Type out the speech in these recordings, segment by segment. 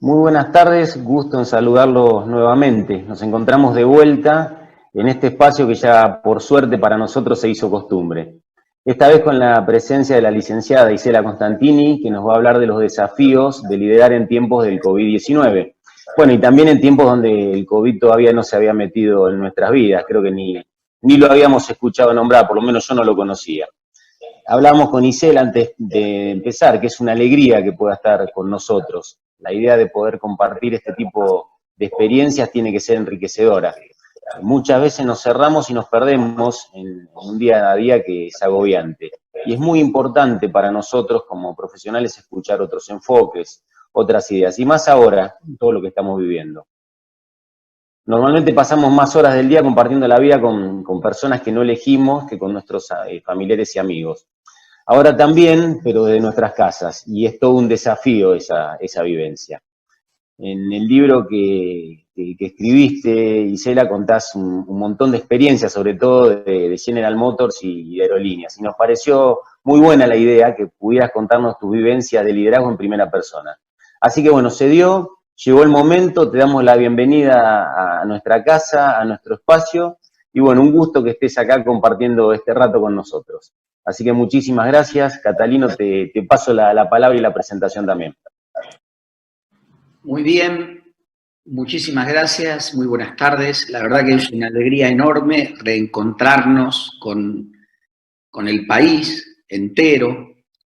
Muy buenas tardes, gusto en saludarlos nuevamente. Nos encontramos de vuelta en este espacio que ya por suerte para nosotros se hizo costumbre. Esta vez con la presencia de la licenciada Isela Constantini, que nos va a hablar de los desafíos de liderar en tiempos del COVID-19. Bueno, y también en tiempos donde el COVID todavía no se había metido en nuestras vidas, creo que ni lo habíamos escuchado nombrar, por lo menos yo no lo conocía. Hablábamos con Isela antes de empezar, que es una alegría que pueda estar con nosotros. La idea de poder compartir este tipo de experiencias tiene que ser enriquecedora. Muchas veces nos cerramos y nos perdemos en un día a día que es agobiante. Y es muy importante para nosotros como profesionales escuchar otros enfoques, otras ideas, y más ahora, todo lo que estamos viviendo. Normalmente pasamos más horas del día compartiendo la vida con personas que no elegimos que con nuestros familiares y amigos. Ahora también, pero de nuestras casas, y es todo un desafío esa vivencia. En el libro que escribiste, Isela, contás un montón de experiencias, sobre todo de General Motors y de aerolíneas, y nos pareció muy buena la idea que pudieras contarnos tus vivencias de liderazgo en primera persona. Así que bueno, se dio, llegó el momento, te damos la bienvenida a nuestra casa, a nuestro espacio, y bueno, un gusto que estés acá compartiendo este rato con nosotros. Así que muchísimas gracias. Catalino, te paso la palabra y la presentación también. Muy bien, muchísimas gracias, muy buenas tardes. La verdad que es una alegría enorme reencontrarnos con el país entero,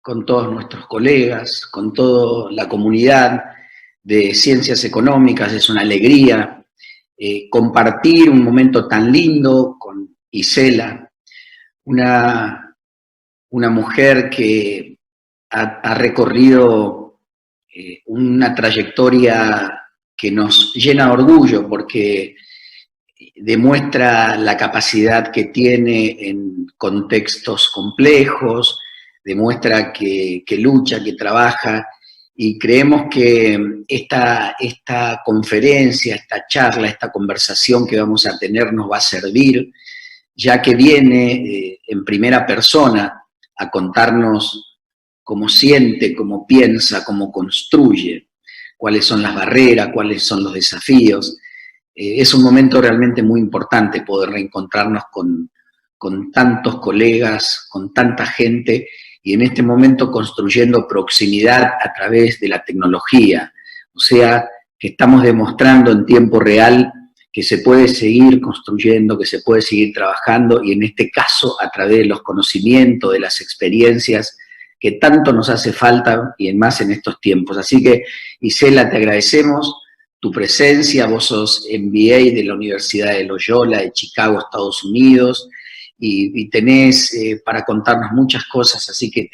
con todos nuestros colegas, con toda la comunidad de ciencias económicas. Es una alegría compartir un momento tan lindo con Isela, una mujer que ha recorrido una trayectoria que nos llena de orgullo porque demuestra la capacidad que tiene en contextos complejos, demuestra que lucha, que trabaja, y creemos que esta conferencia, esta charla, esta conversación que vamos a tener nos va a servir, ya que viene en primera persona a contarnos cómo siente, cómo piensa, cómo construye, cuáles son las barreras, cuáles son los desafíos. Es un momento realmente muy importante poder reencontrarnos con tantos colegas, con tanta gente, y en este momento construyendo proximidad a través de la tecnología. O sea, que estamos demostrando en tiempo real que se puede seguir construyendo, que se puede seguir trabajando, y en este caso a través de los conocimientos, de las experiencias, que tanto nos hace falta, y más en estos tiempos. Así que, Isela, te agradecemos tu presencia. Vos sos MBA de la Universidad de Loyola, de Chicago, Estados Unidos, y tenés para contarnos muchas cosas, así que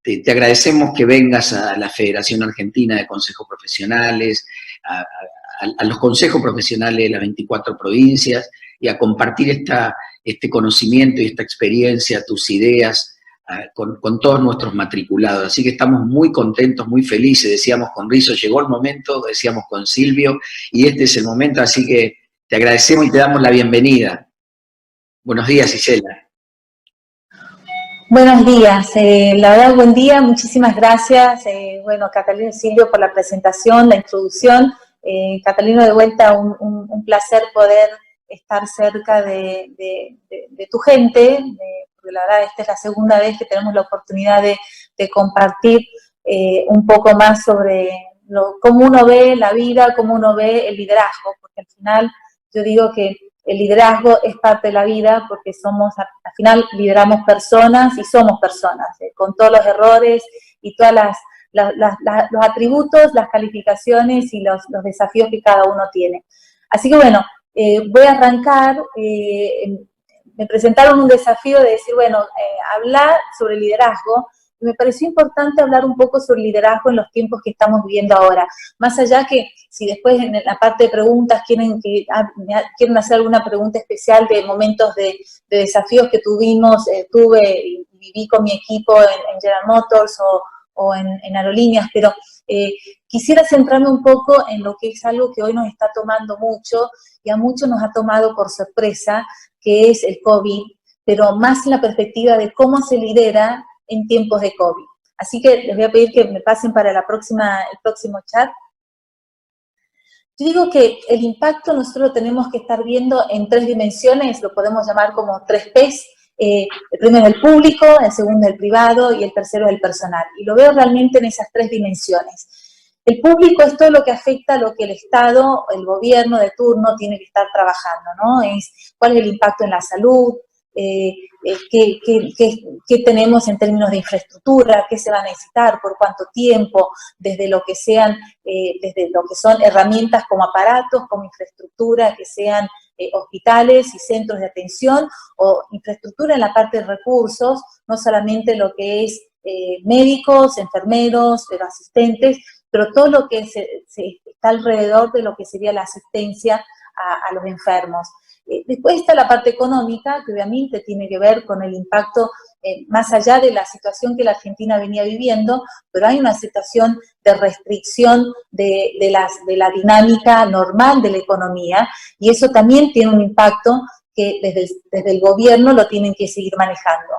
te agradecemos que vengas a la Federación Argentina de Consejos Profesionales, a los consejos profesionales de las 24 provincias, y a compartir este conocimiento y esta experiencia, tus ideas, con todos nuestros matriculados. Así que estamos muy contentos, muy felices. Decíamos con Rizo, llegó el momento, decíamos con Silvio, y este es el momento, así que te agradecemos y te damos la bienvenida. Buenos días, Isela. Buenos días, la verdad, buen día, muchísimas gracias, bueno, Catalino y Silvio por la presentación, la introducción. Catalino, de vuelta, un placer poder estar cerca de tu gente, porque la verdad esta es la segunda vez que tenemos la oportunidad de compartir un poco más sobre cómo uno ve la vida, cómo uno ve el liderazgo, porque al final yo digo que el liderazgo es parte de la vida porque al final lideramos personas y somos personas, con todos los errores y todas los atributos, las calificaciones y los desafíos que cada uno tiene. Así que bueno, voy a arrancar. Me presentaron un desafío de decir, bueno, hablar sobre liderazgo. Me pareció importante hablar un poco sobre liderazgo en los tiempos que estamos viviendo ahora. Más allá que si después en la parte de preguntas quieren hacer alguna pregunta especial de momentos de desafíos que tuve y viví con mi equipo en General Motors o en aerolíneas, pero quisiera centrarme un poco en lo que es algo que hoy nos está tomando mucho y a muchos nos ha tomado por sorpresa, que es el COVID, pero más en la perspectiva de cómo se lidera en tiempos de COVID. Así que les voy a pedir que me pasen para el próximo chat. Yo digo que el impacto nosotros lo tenemos que estar viendo en 3 dimensiones, lo podemos llamar como 3 P's. El primero es el público, el segundo es el privado y el tercero es el personal. Y lo veo realmente en esas 3 dimensiones. El público es todo lo que afecta a lo que el Estado, el gobierno de turno tiene que estar trabajando, ¿no? Es cuál es el impacto en la salud, qué tenemos en términos de infraestructura, qué se va a necesitar, por cuánto tiempo, desde lo que sean, desde lo que son herramientas como aparatos, como infraestructura, que sean hospitales y centros de atención, o infraestructura en la parte de recursos, no solamente lo que es médicos, enfermeros, asistentes, pero todo lo que está alrededor de lo que sería la asistencia a los enfermos. Después está la parte económica, que obviamente tiene que ver con el impacto más allá de la situación que la Argentina venía viviendo, pero hay una situación de restricción de la dinámica normal de la economía, y eso también tiene un impacto que desde el gobierno lo tienen que seguir manejando.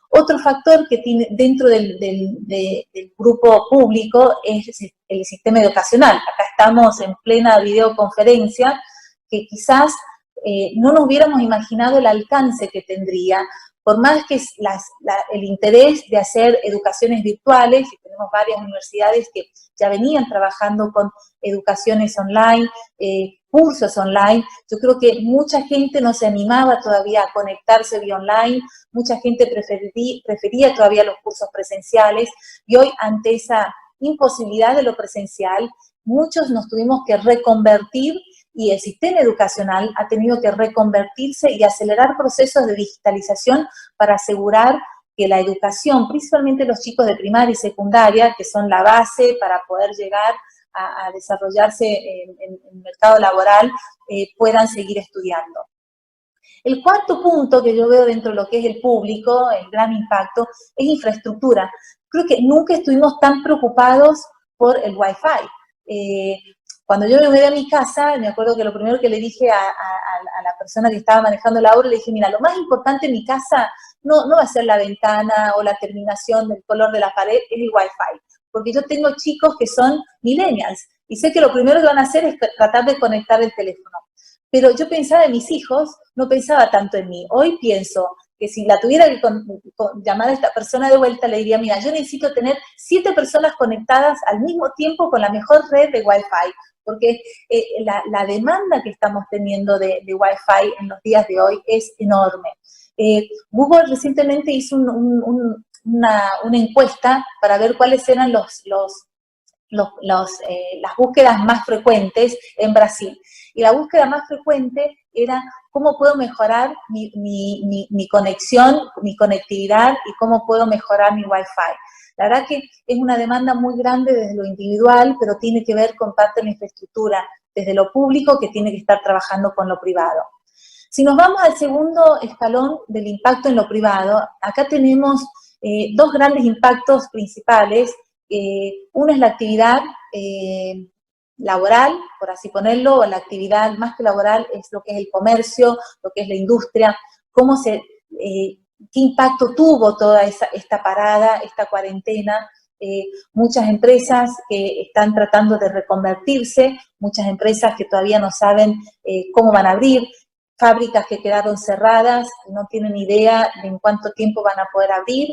Otro factor que tiene dentro del grupo público es el sistema educacional. Acá estamos en plena videoconferencia, que quizás no nos hubiéramos imaginado el alcance que tendría, por más que el interés de hacer educaciones virtuales, y tenemos varias universidades que ya venían trabajando con educaciones online, cursos online. Yo creo que mucha gente no se animaba todavía a conectarse vía online, mucha gente prefería todavía los cursos presenciales, y hoy ante esa imposibilidad de lo presencial, muchos nos tuvimos que reconvertir, y el sistema educacional ha tenido que reconvertirse y acelerar procesos de digitalización para asegurar que la educación, principalmente los chicos de primaria y secundaria, que son la base para poder llegar a desarrollarse en el mercado laboral, puedan seguir estudiando. El cuarto punto que yo veo dentro de lo que es el público, el gran impacto, es infraestructura. Creo que nunca estuvimos tan preocupados por el Wi-Fi. Cuando yo me mudé a mi casa, me acuerdo que lo primero que le dije a la persona que estaba manejando la obra, le dije, mira, lo más importante en mi casa no va a ser la ventana o la terminación del color de la pared, es el Wi-Fi. Porque yo tengo chicos que son millennials, y sé que lo primero que van a hacer es tratar de conectar el teléfono. Pero yo pensaba en mis hijos, no pensaba tanto en mí. Hoy pienso que si la tuviera que llamar a esta persona de vuelta, le diría, mira, yo necesito tener 7 personas conectadas al mismo tiempo con la mejor red de Wi-Fi, porque la demanda que estamos teniendo de Wi-Fi en los días de hoy es enorme. Google recientemente hizo una encuesta para ver cuáles eran las búsquedas más frecuentes en Brasil. Y la búsqueda más frecuente era cómo puedo mejorar mi conexión, mi conectividad, y cómo puedo mejorar mi Wi-Fi. La verdad que es una demanda muy grande desde lo individual, pero tiene que ver con parte de la infraestructura, desde lo público, que tiene que estar trabajando con lo privado. Si nos vamos al segundo escalón del impacto en lo privado, acá tenemos 2 grandes impactos principales. Uno es la actividad laboral, por así ponerlo, o la actividad más que laboral es lo que es el comercio, lo que es la industria, qué impacto tuvo toda esta parada, esta cuarentena. Muchas empresas que están tratando de reconvertirse, muchas empresas que todavía no saben cómo van a abrir, fábricas que quedaron cerradas, no tienen idea de en cuánto tiempo van a poder abrir,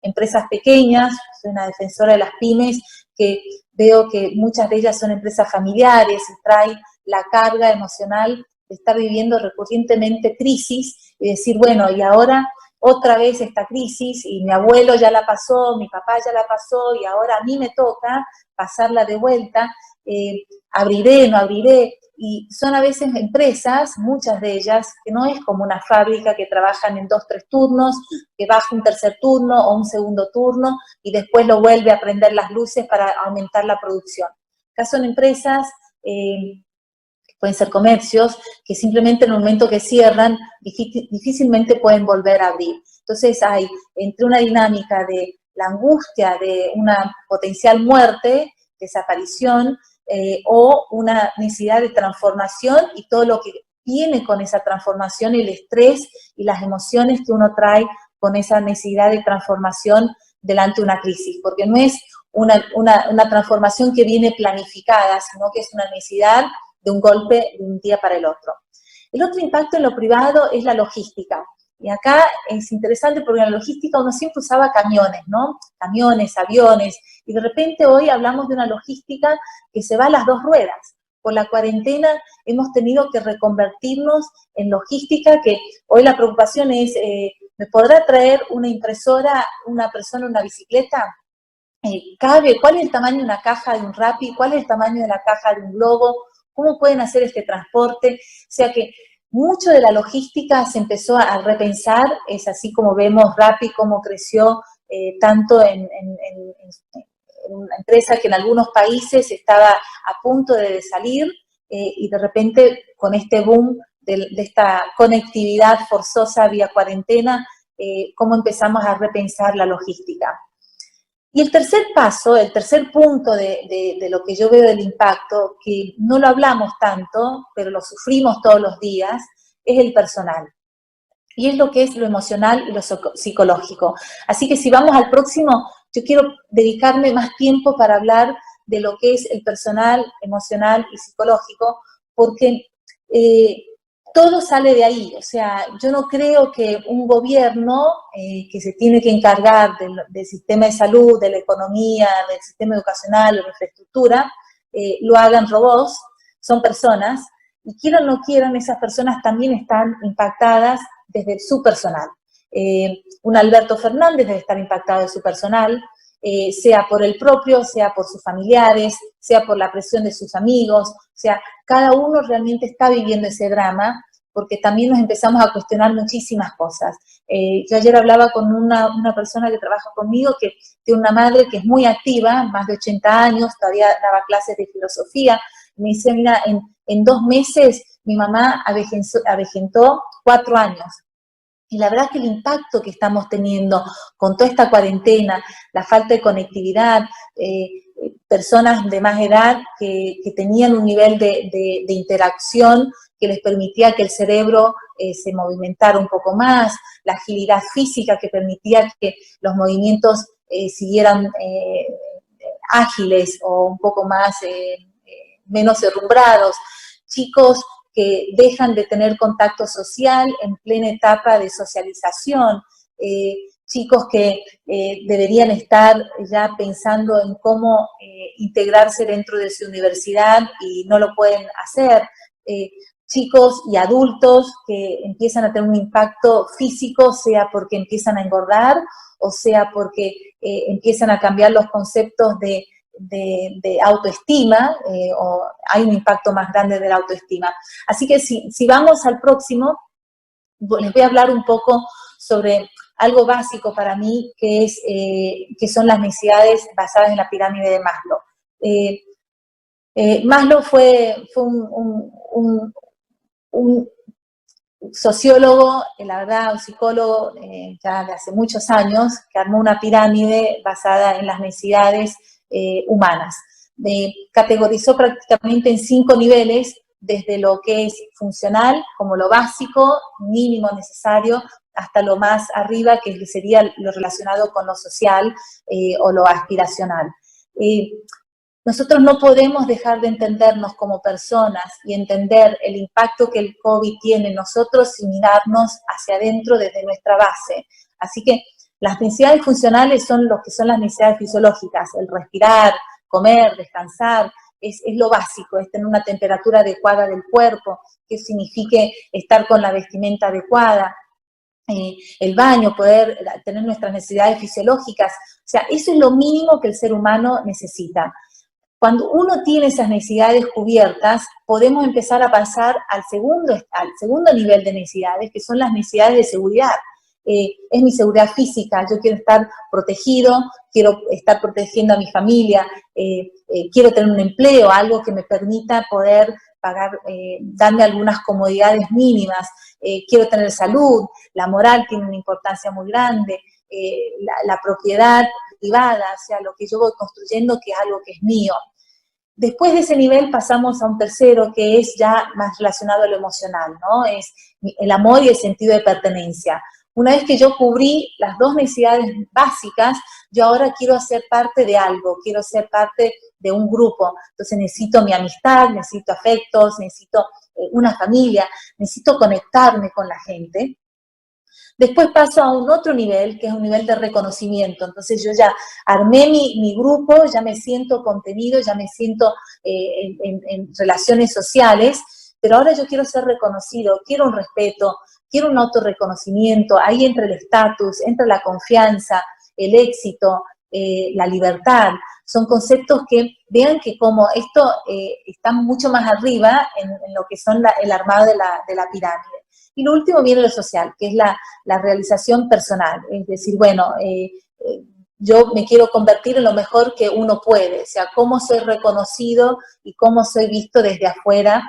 empresas pequeñas, soy una defensora de las pymes, que veo que muchas de ellas son empresas familiares y traen la carga emocional de estar viviendo recurrentemente crisis y decir, bueno, y ahora otra vez esta crisis, y mi abuelo ya la pasó, mi papá ya la pasó, y ahora a mí me toca pasarla de vuelta, abriré, no abriré. Y son a veces empresas, muchas de ellas, que no es como una fábrica que trabajan en 2, 3 turnos, que baja un tercer turno o un segundo turno y después lo vuelve a prender las luces para aumentar la producción. Acá son empresas, pueden ser comercios, que simplemente en el momento que cierran, difícilmente pueden volver a abrir. Entonces hay entre una dinámica de la angustia de una potencial muerte, desaparición, o una necesidad de transformación y todo lo que viene con esa transformación, el estrés y las emociones que uno trae con esa necesidad de transformación delante de una crisis, porque no es una transformación que viene planificada, sino que es una necesidad de un golpe de un día para el otro. El otro impacto en lo privado es la logística. Y acá es interesante porque en la logística uno siempre usaba camiones, ¿no? Camiones, aviones, y de repente hoy hablamos de una logística que se va a las dos ruedas. Por la cuarentena hemos tenido que reconvertirnos en logística, que hoy la preocupación es, ¿me podrá traer una impresora una persona una bicicleta? ¿Cabe? ¿Cuál es el tamaño de una caja de un Rappi? ¿Cuál es el tamaño de la caja de un Globo? ¿Cómo pueden hacer este transporte? O sea que mucho de la logística se empezó a repensar, es así como vemos Rappi, cómo creció tanto en una empresa que en algunos países estaba a punto de salir y de repente con este boom de esta conectividad forzosa vía cuarentena, cómo empezamos a repensar la logística. Y el tercer paso, el tercer punto de lo que yo veo del impacto, que no lo hablamos tanto, pero lo sufrimos todos los días, es el personal. Y es lo que es lo emocional y lo psicológico. Así que si vamos al próximo, yo quiero dedicarme más tiempo para hablar de lo que es el personal, emocional y psicológico, porque todo sale de ahí. O sea, yo no creo que un gobierno que se tiene que encargar del sistema de salud, de la economía, del sistema educacional, de la infraestructura, lo hagan robots, son personas, y quieran o no quieran, esas personas también están impactadas desde su personal. Un Alberto Fernández debe estar impactado de su personal, sea por el propio, sea por sus familiares, sea por la presión de sus amigos, o sea, cada uno realmente está viviendo ese drama, porque también nos empezamos a cuestionar muchísimas cosas. Yo ayer hablaba con una persona que trabaja conmigo, que tiene una madre que es muy activa, más de 80 años, todavía daba clases de filosofía, me dice, mira, en 2 meses mi mamá avejentó 4 años. Y la verdad es que el impacto que estamos teniendo con toda esta cuarentena, la falta de conectividad, personas de más edad que tenían un nivel de interacción que les permitía que el cerebro se movimentara un poco más, la agilidad física que permitía que los movimientos siguieran ágiles o un poco más menos derrumbrados, chicos que dejan de tener contacto social en plena etapa de socialización, chicos que deberían estar ya pensando en cómo integrarse dentro de su universidad y no lo pueden hacer, chicos y adultos que empiezan a tener un impacto físico, sea porque empiezan a engordar o sea porque empiezan a cambiar los conceptos de autoestima, o hay un impacto más grande de la autoestima. Así que si vamos al próximo, les voy a hablar un poco sobre algo básico para mí, que son las necesidades basadas en la pirámide de Maslow. Maslow fue un sociólogo, la verdad, un psicólogo ya de hace muchos años, que armó una pirámide basada en las necesidades humanas. Categorizó prácticamente en 5 niveles, desde lo que es funcional, como lo básico, mínimo necesario, hasta lo más arriba, que sería lo relacionado con lo social o lo aspiracional. Nosotros no podemos dejar de entendernos como personas y entender el impacto que el COVID tiene en nosotros sin mirarnos hacia adentro desde nuestra base. Así que las necesidades funcionales son lo que son las necesidades fisiológicas, el respirar, comer, descansar, es lo básico, es tener una temperatura adecuada del cuerpo, que signifique estar con la vestimenta adecuada, el baño, poder tener nuestras necesidades fisiológicas. O sea, eso es lo mínimo que el ser humano necesita. Cuando uno tiene esas necesidades cubiertas, podemos empezar a pasar al segundo nivel de necesidades, que son las necesidades de seguridad. Es mi seguridad física, yo quiero estar protegido, quiero estar protegiendo a mi familia, quiero tener un empleo, algo que me permita poder pagar, darme algunas comodidades mínimas, quiero tener salud, la moral tiene una importancia muy grande, la propiedad privada, o sea, lo que yo voy construyendo que es algo que es mío. Después de ese nivel pasamos a un tercero que es ya más relacionado a lo emocional, ¿no? Es el amor y el sentido de pertenencia. Una vez que yo cubrí las dos necesidades básicas, yo ahora quiero ser parte de algo, quiero ser parte de un grupo. Entonces necesito mi amistad, necesito afectos, necesito una familia, necesito conectarme con la gente. Después paso a un otro nivel, que es un nivel de reconocimiento. Entonces yo ya armé mi grupo, ya me siento contenido, ya me siento en relaciones sociales, pero ahora yo quiero ser reconocido, quiero un respeto, quiero un autorreconocimiento. Ahí entra el estatus, entra la confianza, el éxito, la libertad. Son conceptos que vean que como esto está mucho más arriba en lo que son el armado de la pirámide. Y lo último viene lo social, que es la realización personal. Es decir, bueno, yo me quiero convertir en lo mejor que uno puede. O sea, cómo soy reconocido y cómo soy visto desde afuera,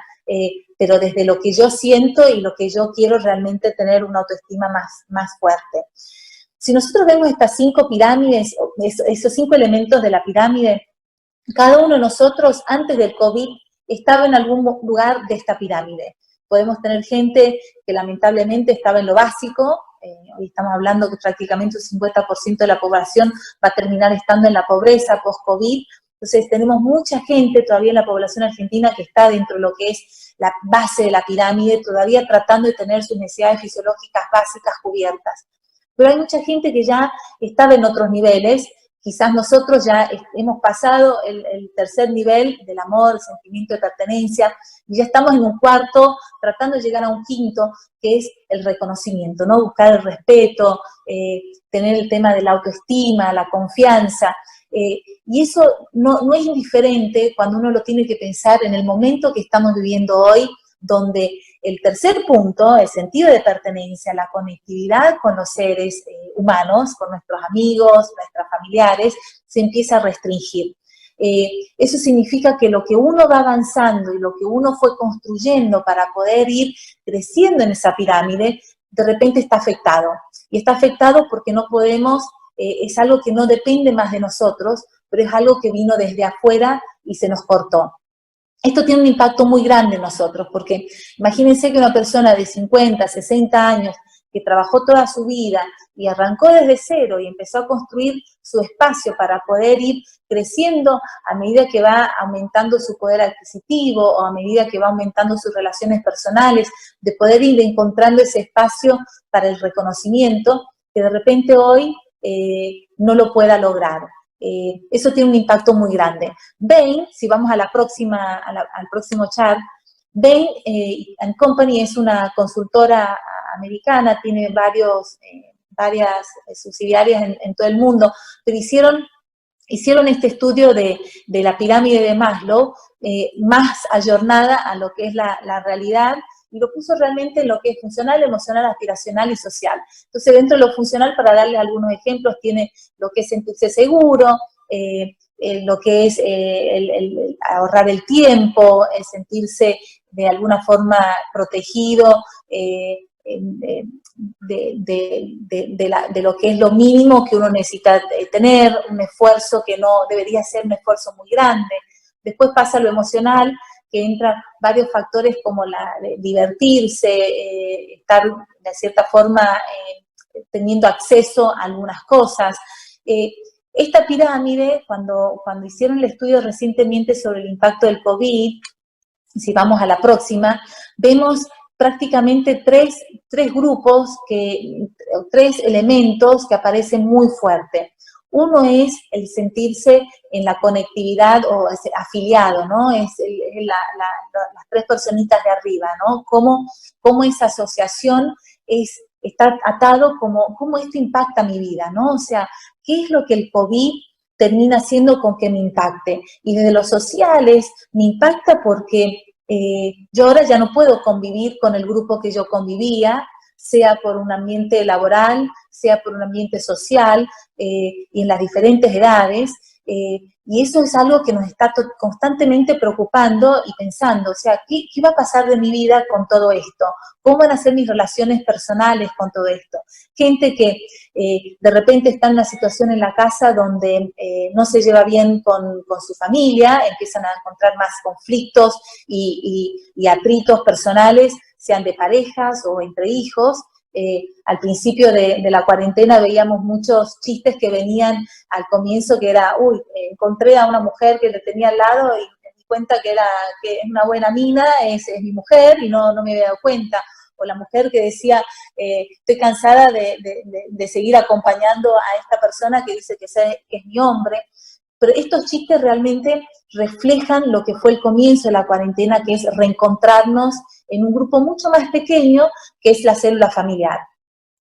pero desde lo que yo siento y lo que yo quiero realmente tener una autoestima más fuerte. Si nosotros vemos estas 5 pirámides, esos 5 elementos de la pirámide, cada uno de nosotros antes del COVID estaba en algún lugar de esta pirámide. Podemos tener gente que lamentablemente estaba en lo básico, hoy estamos hablando que prácticamente un 50% de la población va a terminar estando en la pobreza post-COVID. Entonces tenemos mucha gente todavía en la población argentina que está dentro de lo que es la base de la pirámide, todavía tratando de tener sus necesidades fisiológicas básicas cubiertas. Pero hay mucha gente que ya estaba en otros niveles. Quizás nosotros ya hemos pasado el tercer nivel del amor, el sentimiento de pertenencia, y ya estamos en un cuarto tratando de llegar a un quinto, que es el reconocimiento, ¿no? Buscar el respeto, tener el tema de la autoestima, la confianza, y eso no es indiferente cuando uno lo tiene que pensar en el momento que estamos viviendo hoy, donde el tercer punto, el sentido de pertenencia, la conectividad con los seres humanos, con nuestros amigos, nuestros familiares, se empieza a restringir. Eso significa que lo que uno va avanzando y lo que uno fue construyendo para poder ir creciendo en esa pirámide, de repente está afectado. Y está afectado porque no podemos, es algo que no depende más de nosotros, pero es algo que vino desde afuera y se nos cortó. Esto tiene un impacto muy grande en nosotros, porque imagínense que una persona de 50, 60 años, que trabajó toda su vida y arrancó desde cero y empezó a construir su espacio para poder ir creciendo a medida que va aumentando su poder adquisitivo o a medida que va aumentando sus relaciones personales, de poder ir encontrando ese espacio para el reconocimiento, que de repente hoy no lo pueda lograr. Eso tiene un impacto muy grande. Bain, si vamos a la próxima, al próximo chart, Bain & Company es una consultora americana, tiene varias subsidiarias en todo el mundo, pero hicieron este estudio de la pirámide de Maslow, más ayornada a lo que es la realidad, y lo puso realmente en lo que es funcional, emocional, aspiracional y social. Entonces, dentro de lo funcional, para darles algunos ejemplos, tiene lo que es sentirse seguro, lo que es el ahorrar el tiempo, el sentirse de alguna forma protegido, de lo que es lo mínimo que uno necesita tener, un esfuerzo que no debería ser un esfuerzo muy grande. Después pasa lo emocional, que entran varios factores como divertirse, estar de cierta forma teniendo acceso a algunas cosas. Esta pirámide, cuando hicieron el estudio recientemente sobre el impacto del COVID, si vamos a la próxima, vemos prácticamente tres grupos, tres elementos que aparecen muy fuerte. Uno es el sentirse en la conectividad o afiliado, ¿no? Es las 3 personitas de arriba, ¿no? Cómo esa asociación está atado, cómo esto impacta mi vida, ¿no? O sea, ¿qué es lo que el COVID termina haciendo con que me impacte? Y desde los sociales me impacta porque yo ahora ya no puedo convivir con el grupo que yo convivía, sea por un ambiente laboral, sea por un ambiente social, y en las diferentes edades, y eso es algo que nos está constantemente preocupando y pensando, o sea, ¿qué va a pasar de mi vida con todo esto? ¿Cómo van a ser mis relaciones personales con todo esto? Gente que de repente está en una situación en la casa donde no se lleva bien con su familia, empiezan a encontrar más conflictos y atritos personales, sean de parejas o entre hijos, al principio de la cuarentena veíamos muchos chistes que venían al comienzo, que era, uy, encontré a una mujer que le tenía al lado y me di cuenta que es una buena mina, es mi mujer y no me había dado cuenta. O la mujer que decía, estoy cansada de seguir acompañando a esta persona que dice que es mi hombre. Pero estos chistes realmente reflejan lo que fue el comienzo de la cuarentena, que es reencontrarnos en un grupo mucho más pequeño, que es la célula familiar.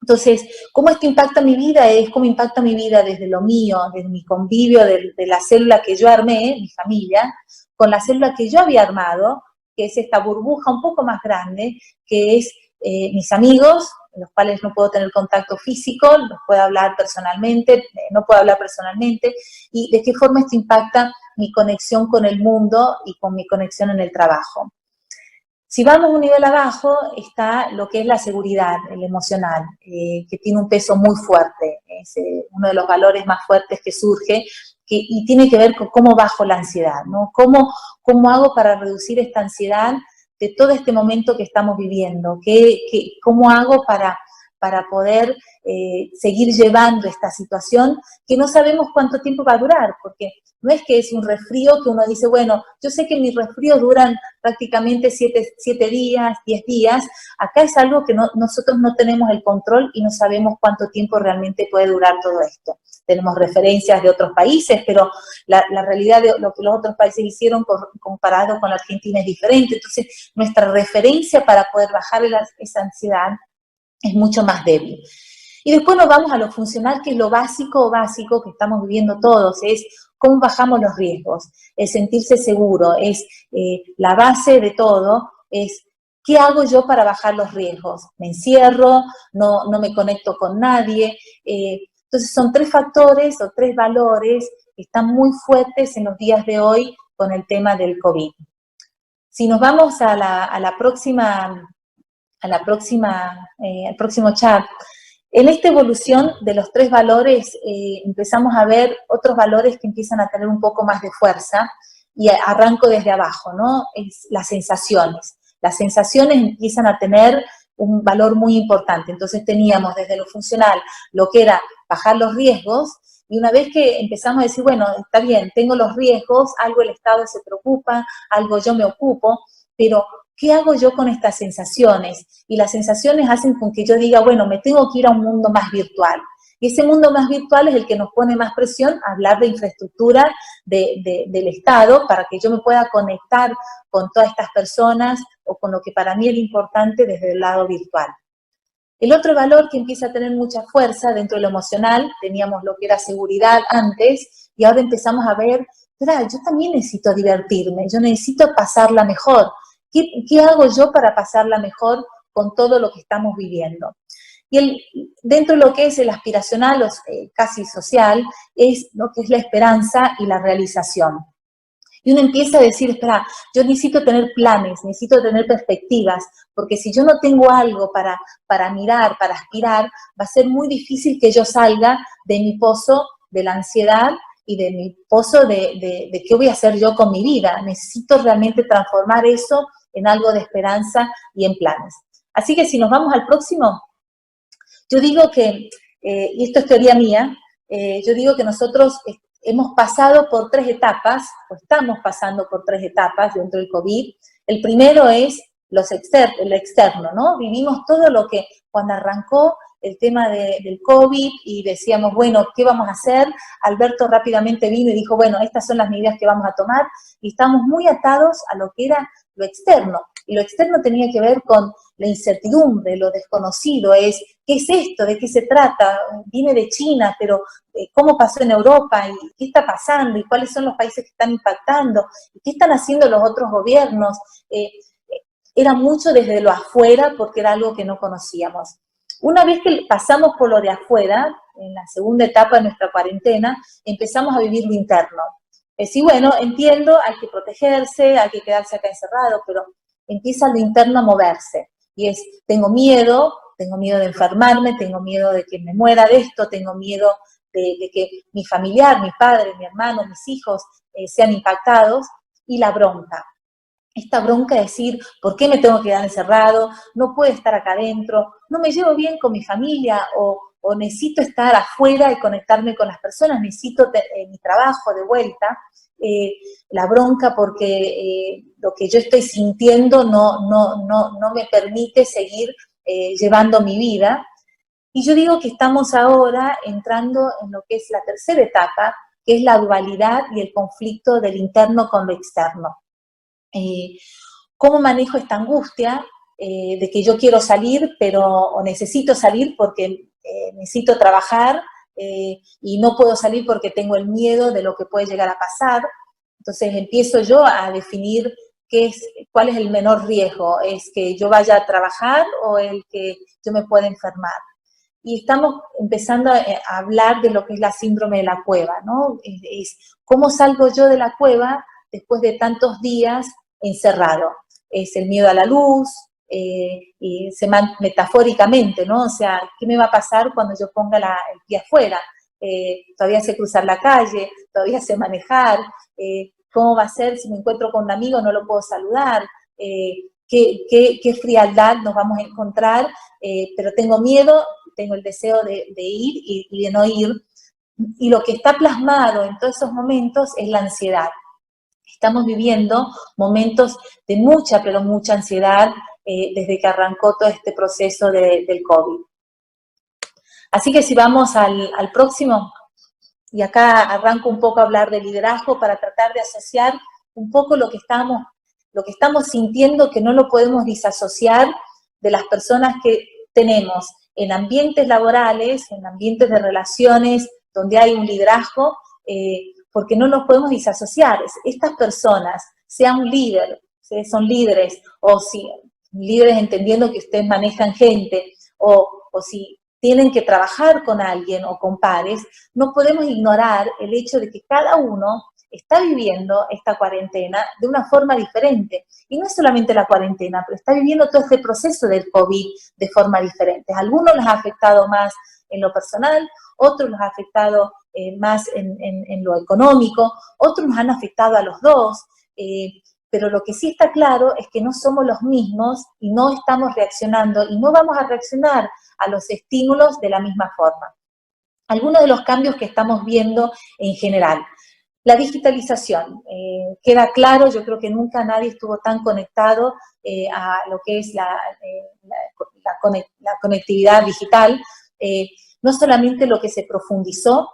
Entonces, ¿cómo esto impacta mi vida? Es cómo impacta mi vida desde lo mío, desde mi convivio, de la célula que yo armé, mi familia, con la célula que yo había armado, que es esta burbuja un poco más grande, que es mis amigos, los cuales no puedo tener contacto físico, los puedo hablar personalmente, no puedo hablar personalmente, y de qué forma esto impacta mi conexión con el mundo y con mi conexión en el trabajo. Si vamos un nivel abajo, está lo que es la seguridad, el emocional, que tiene un peso muy fuerte, es uno de los valores más fuertes que surge, y tiene que ver con cómo bajo la ansiedad, ¿no? ¿Cómo hago para reducir esta ansiedad de todo este momento que estamos viviendo? ¿Cómo hago para poder seguir llevando esta situación que no sabemos cuánto tiempo va a durar? Porque no es que es un resfrío que uno dice, bueno, yo sé que mis resfríos duran prácticamente 7 días, 10 días. Acá es algo que nosotros no tenemos el control y no sabemos cuánto tiempo realmente puede durar todo esto. Tenemos referencias de otros países, pero la realidad de lo que los otros países hicieron comparado con la Argentina es diferente. Entonces, nuestra referencia para poder bajar esa ansiedad es mucho más débil. Y después nos vamos a lo funcional, que es lo básico que estamos viviendo todos, es cómo bajamos los riesgos, es sentirse seguro, es la base de todo, es ¿qué hago yo para bajar los riesgos? Me encierro, no me conecto con nadie. Entonces son 3 factores o 3 valores que están muy fuertes en los días de hoy con el tema del COVID. Si nos vamos al próximo chat, en esta evolución de los 3 valores empezamos a ver otros valores que empiezan a tener un poco más de fuerza, y arranco desde abajo, ¿no? Es las sensaciones. Las sensaciones empiezan a tener un valor muy importante. Entonces teníamos desde lo funcional lo que era bajar los riesgos, y una vez que empezamos a decir, bueno, está bien, tengo los riesgos, algo el Estado se preocupa, algo yo me ocupo, pero ¿qué hago yo con estas sensaciones? Y las sensaciones hacen con que yo diga, bueno, me tengo que ir a un mundo más virtual. Y ese mundo más virtual es el que nos pone más presión a hablar de infraestructura del Estado para que yo me pueda conectar con todas estas personas o con lo que para mí era importante desde el lado virtual. El otro valor que empieza a tener mucha fuerza dentro de lo emocional, teníamos lo que era seguridad antes, y ahora empezamos a ver, yo también necesito divertirme, yo necesito pasarla mejor. ¿Qué hago yo para pasarla mejor con todo lo que estamos viviendo? Y dentro de lo que es el aspiracional, o casi social, es lo que es la esperanza y la realización. Y uno empieza a decir, espera, yo necesito tener planes, necesito tener perspectivas, porque si yo no tengo algo para mirar, para aspirar, va a ser muy difícil que yo salga de mi pozo de la ansiedad y de mi pozo de qué voy a hacer yo con mi vida. Necesito realmente transformar eso en algo de esperanza y en planes. Así que si nos vamos al próximo, yo digo que, y esto es teoría mía, yo digo que nosotros hemos pasado por 3 etapas, o estamos pasando por 3 etapas dentro del COVID. El primero es el externo, ¿no? Vivimos todo lo que cuando arrancó el tema del COVID y decíamos, bueno, ¿qué vamos a hacer? Alberto rápidamente vino y dijo, bueno, estas son las medidas que vamos a tomar, y estamos muy atados a lo que era lo externo. Y lo externo tenía que ver con la incertidumbre, lo desconocido, es, ¿qué es esto? ¿De qué se trata? Viene de China, pero ¿cómo pasó en Europa? ¿Y qué está pasando? ¿Y cuáles son los países que están impactando? ¿Y qué están haciendo los otros gobiernos? Era mucho desde lo afuera porque era algo que no conocíamos. Una vez que pasamos por lo de afuera, en la segunda etapa de nuestra cuarentena, empezamos a vivir lo interno. Es decir, bueno, entiendo, hay que protegerse, hay que quedarse acá encerrado, pero empieza lo interno a moverse. Y es, tengo miedo de enfermarme, tengo miedo de que me muera de esto, tengo miedo de que mi familiar, mi padre, mi hermano, mis hijos sean impactados, y la bronca. esta bronca de decir, ¿por qué me tengo que quedar encerrado? No puedo estar acá adentro, no me llevo bien con mi familia, o necesito estar afuera y conectarme con las personas, necesito mi trabajo de vuelta, la bronca porque lo que yo estoy sintiendo no me permite seguir llevando mi vida. Y yo digo que estamos ahora entrando en lo que es la tercera etapa, que es la dualidad y el conflicto del interno con lo externo. ¿Cómo manejo esta angustia de que yo quiero salir, o necesito salir porque necesito trabajar y no puedo salir porque tengo el miedo de lo que puede llegar a pasar? Entonces empiezo yo a definir cuál es el menor riesgo, ¿es que yo vaya a trabajar o el que yo me pueda enfermar? Y estamos empezando a hablar de lo que es la síndrome de la cueva, ¿no? ¿Cómo salgo yo de la cueva después de tantos días encerrado? Es el miedo a la luz, y metafóricamente, ¿no? O sea, ¿qué me va a pasar cuando yo ponga el pie afuera? Todavía sé cruzar la calle, todavía sé manejar, ¿cómo va a ser si me encuentro con un amigo no lo puedo saludar? ¿Qué frialdad nos vamos a encontrar? Pero tengo miedo, tengo el deseo de ir y de no ir. Y lo que está plasmado en todos esos momentos es la ansiedad. Estamos viviendo momentos de mucha, pero mucha ansiedad desde que arrancó todo este proceso del COVID. Así que si vamos al próximo, y acá arranco un poco a hablar de liderazgo para tratar de asociar un poco lo que estamos sintiendo, que no lo podemos disasociar de las personas que tenemos en ambientes laborales, en ambientes de relaciones donde hay un liderazgo, porque no nos podemos disasociar. Estas personas, sea un líder, son líderes, o si líderes entendiendo que ustedes manejan gente, o si tienen que trabajar con alguien o con pares, no podemos ignorar el hecho de que cada uno está viviendo esta cuarentena de una forma diferente. Y no es solamente la cuarentena, pero está viviendo todo este proceso del COVID de forma diferente. A algunos los ha afectado más en lo personal, otros los ha afectado más en lo económico, otros nos han afectado a los dos, pero lo que sí está claro es que no somos los mismos y no estamos reaccionando y no vamos a reaccionar a los estímulos de la misma forma. Algunos de los cambios que estamos viendo en general. La digitalización, queda claro, yo creo que nunca nadie estuvo tan conectado a lo que es la conectividad digital, no solamente lo que se profundizó,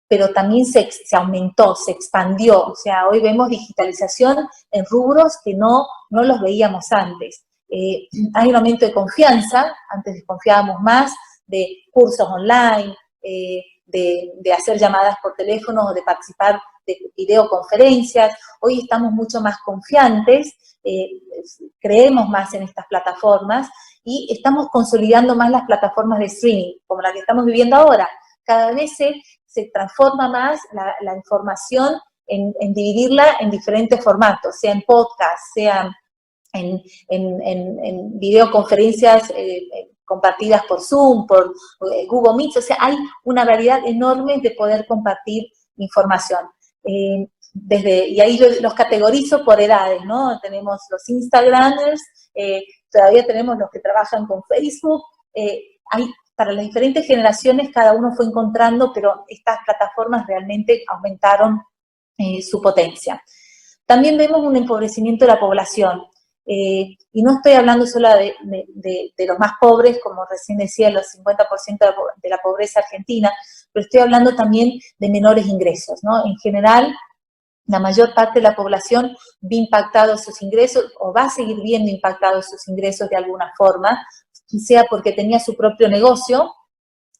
pero también se aumentó, se expandió. O sea, hoy vemos digitalización en rubros que no los veíamos antes. Hay un aumento de confianza, antes desconfiábamos más de cursos online, de hacer llamadas por teléfono o de participar de videoconferencias. Hoy estamos mucho más confiantes, creemos más en estas plataformas y estamos consolidando más las plataformas de streaming, como la que estamos viviendo ahora. Cada vez se transforma más la información en dividirla en diferentes formatos, sea en podcast, sea en videoconferencias compartidas por Zoom, por Google Meet. O sea, hay una variedad enorme de poder compartir información. Y ahí yo los categorizo por edades, ¿no? Tenemos los Instagramers, todavía tenemos los que trabajan con Facebook, para las diferentes generaciones cada uno fue encontrando, pero estas plataformas realmente aumentaron su potencia. También vemos un empobrecimiento de la población, y no estoy hablando solo de los más pobres, como recién decía, los 50% de la pobreza argentina, pero estoy hablando también de menores ingresos, ¿no? En general, la mayor parte de la población ve impactados sus ingresos o va a seguir viendo impactados sus ingresos de alguna forma, sea porque tenía su propio negocio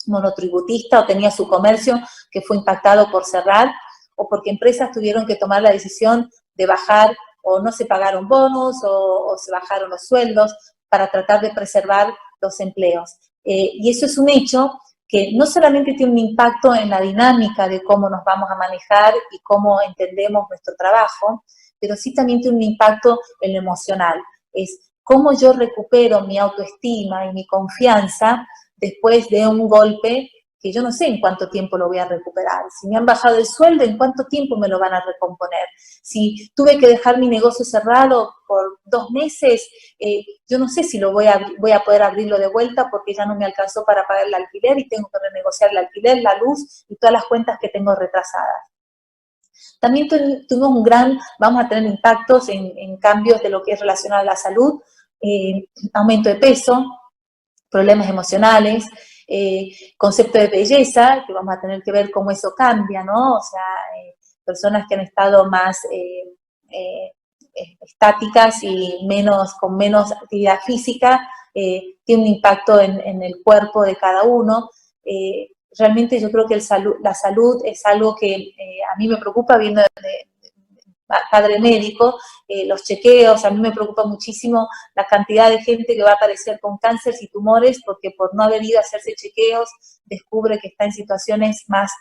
monotributista o tenía su comercio que fue impactado por cerrar, o porque empresas tuvieron que tomar la decisión de bajar o no se pagaron bonos o se bajaron los sueldos para tratar de preservar los empleos. Y eso es un hecho que no solamente tiene un impacto en la dinámica de cómo nos vamos a manejar y cómo entendemos nuestro trabajo, pero sí también tiene un impacto en lo emocional. Es cómo yo recupero mi autoestima y mi confianza después de un golpe que yo no sé en cuánto tiempo lo voy a recuperar. Si me han bajado el sueldo, ¿en cuánto tiempo me lo van a recomponer? Si tuve que dejar mi negocio cerrado por 2 meses, yo no sé si voy a poder abrirlo de vuelta porque ya no me alcanzó para pagar el alquiler y tengo que renegociar el alquiler, la luz y todas las cuentas que tengo retrasadas. También tuvimos vamos a tener impactos en cambios de lo que es relacionado a la salud, aumento de peso, problemas emocionales, concepto de belleza, que vamos a tener que ver cómo eso cambia, ¿no? O sea, personas que han estado más estáticas y con menos actividad física, tiene un impacto en el cuerpo de cada uno. Realmente yo creo que la salud es algo que a mí me preocupa, viendo de padre médico, los chequeos, a mí me preocupa muchísimo la cantidad de gente que va a aparecer con cánceres y tumores porque por no haber ido a hacerse chequeos descubre que está en situaciones más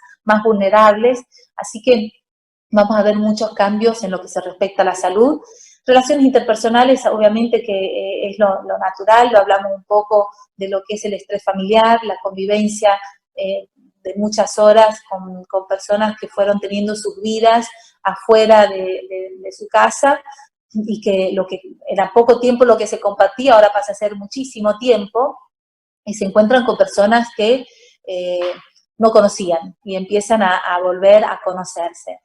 vulnerables, así que vamos a ver muchos cambios en lo que se respecta a la salud. Relaciones interpersonales, obviamente que es lo natural, lo hablamos un poco de lo que es el estrés familiar, la convivencia de muchas horas con personas que fueron teniendo sus vidas afuera de su casa y que lo que era poco tiempo lo que se compartía ahora pasa a ser muchísimo tiempo y se encuentran con personas que no conocían y empiezan a volver a conocerse.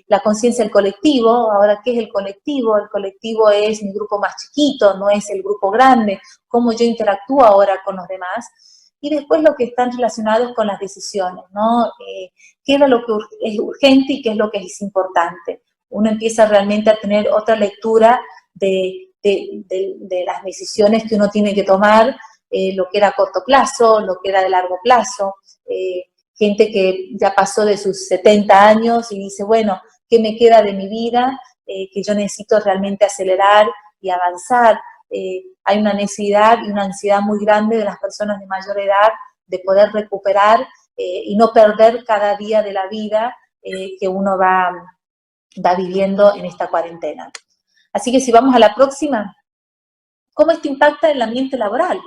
La conciencia del colectivo, ahora, ¿qué es el colectivo? El colectivo es mi grupo más chiquito, no es el grupo grande, cómo yo interactúo ahora con los demás. Y después lo que están relacionados con las decisiones, ¿no? ¿Qué era lo que es urgente y qué es lo que es importante? Uno empieza realmente a tener otra lectura de las decisiones que uno tiene que tomar, lo que era a corto plazo, lo que era de largo plazo, gente que ya pasó de sus 70 años y dice, bueno, ¿qué me queda de mi vida? Que yo necesito realmente acelerar y avanzar. Hay una necesidad y una ansiedad muy grande de las personas de mayor edad de poder recuperar y no perder cada día de la vida que uno va viviendo en esta cuarentena. Así que si vamos a la próxima, ¿cómo esto impacta en el ambiente laboral?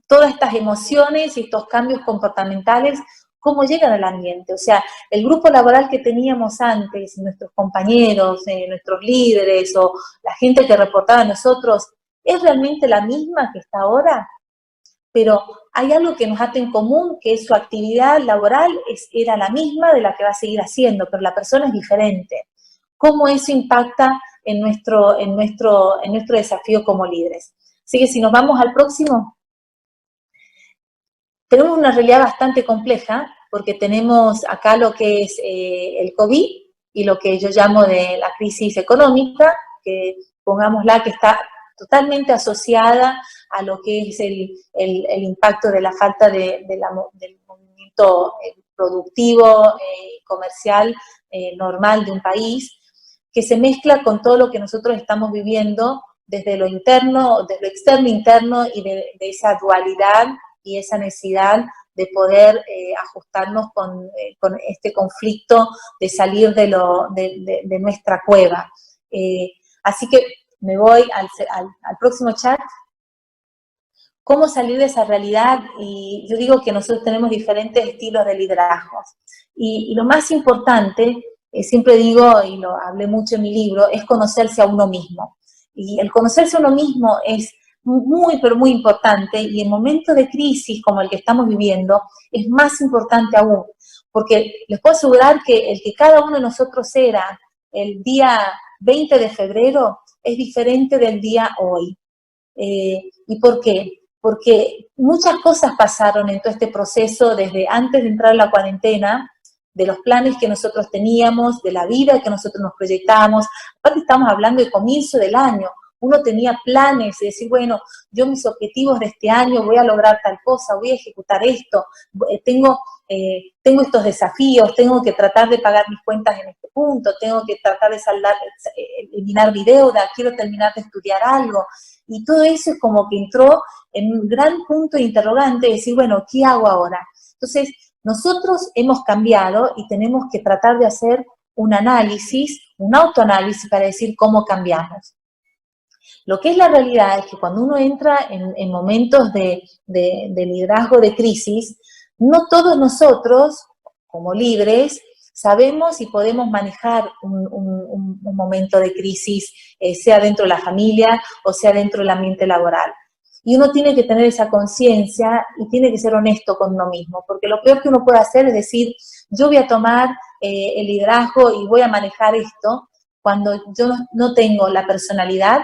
Todas estas emociones y estos cambios comportamentales, ¿cómo llegan al ambiente? O sea, el grupo laboral que teníamos antes, nuestros compañeros, nuestros líderes o la gente que reportaba a nosotros, ¿es realmente la misma que está ahora? Pero hay algo que nos ata en común, que es su actividad laboral era la misma de la que va a seguir haciendo, pero la persona es diferente. ¿Cómo eso impacta en nuestro desafío como líderes? Así que si nos vamos al próximo, tenemos una realidad bastante compleja, porque tenemos acá lo que es el COVID y lo que yo llamo de la crisis económica, que pongámosla que está totalmente asociada a lo que es el impacto de la falta del movimiento productivo, comercial, normal de un país, que se mezcla con todo lo que nosotros estamos viviendo desde lo interno, desde lo externo interno y de esa dualidad y esa necesidad de poder ajustarnos con este conflicto de salir de nuestra cueva. Así que me voy al próximo chat. ¿Cómo salir de esa realidad? Y yo digo que nosotros tenemos diferentes estilos de liderazgo. Y lo más importante, siempre digo, y lo hablé mucho en mi libro, es conocerse a uno mismo. Y el conocerse a uno mismo es muy, pero muy importante, y en momentos de crisis como el que estamos viviendo, es más importante aún, porque les puedo asegurar que el que cada uno de nosotros era el día 20 de febrero es diferente del día hoy. ¿Y por qué? Porque muchas cosas pasaron en todo este proceso desde antes de entrar a la cuarentena, de los planes que nosotros teníamos, de la vida que nosotros nos proyectábamos. Aparte estamos hablando de comienzo del año. Uno tenía planes de decir, bueno, yo mis objetivos de este año voy a lograr tal cosa, voy a ejecutar esto, tengo estos desafíos, tengo que tratar de pagar mis cuentas en este punto, tengo que tratar de eliminar mi deuda, quiero terminar de estudiar algo. Y todo eso es como que entró en un gran punto de interrogante, de decir, bueno, ¿qué hago ahora? Entonces, nosotros hemos cambiado y tenemos que tratar de hacer un análisis, un autoanálisis para decir cómo cambiamos. Lo que es la realidad es que cuando uno entra en momentos de liderazgo de crisis, no todos nosotros, como líderes, sabemos y podemos manejar un momento de crisis, sea dentro de la familia o sea dentro del ambiente laboral. Y uno tiene que tener esa conciencia y tiene que ser honesto con uno mismo, porque lo peor que uno puede hacer es decir, yo voy a tomar el liderazgo y voy a manejar esto, cuando yo no tengo la personalidad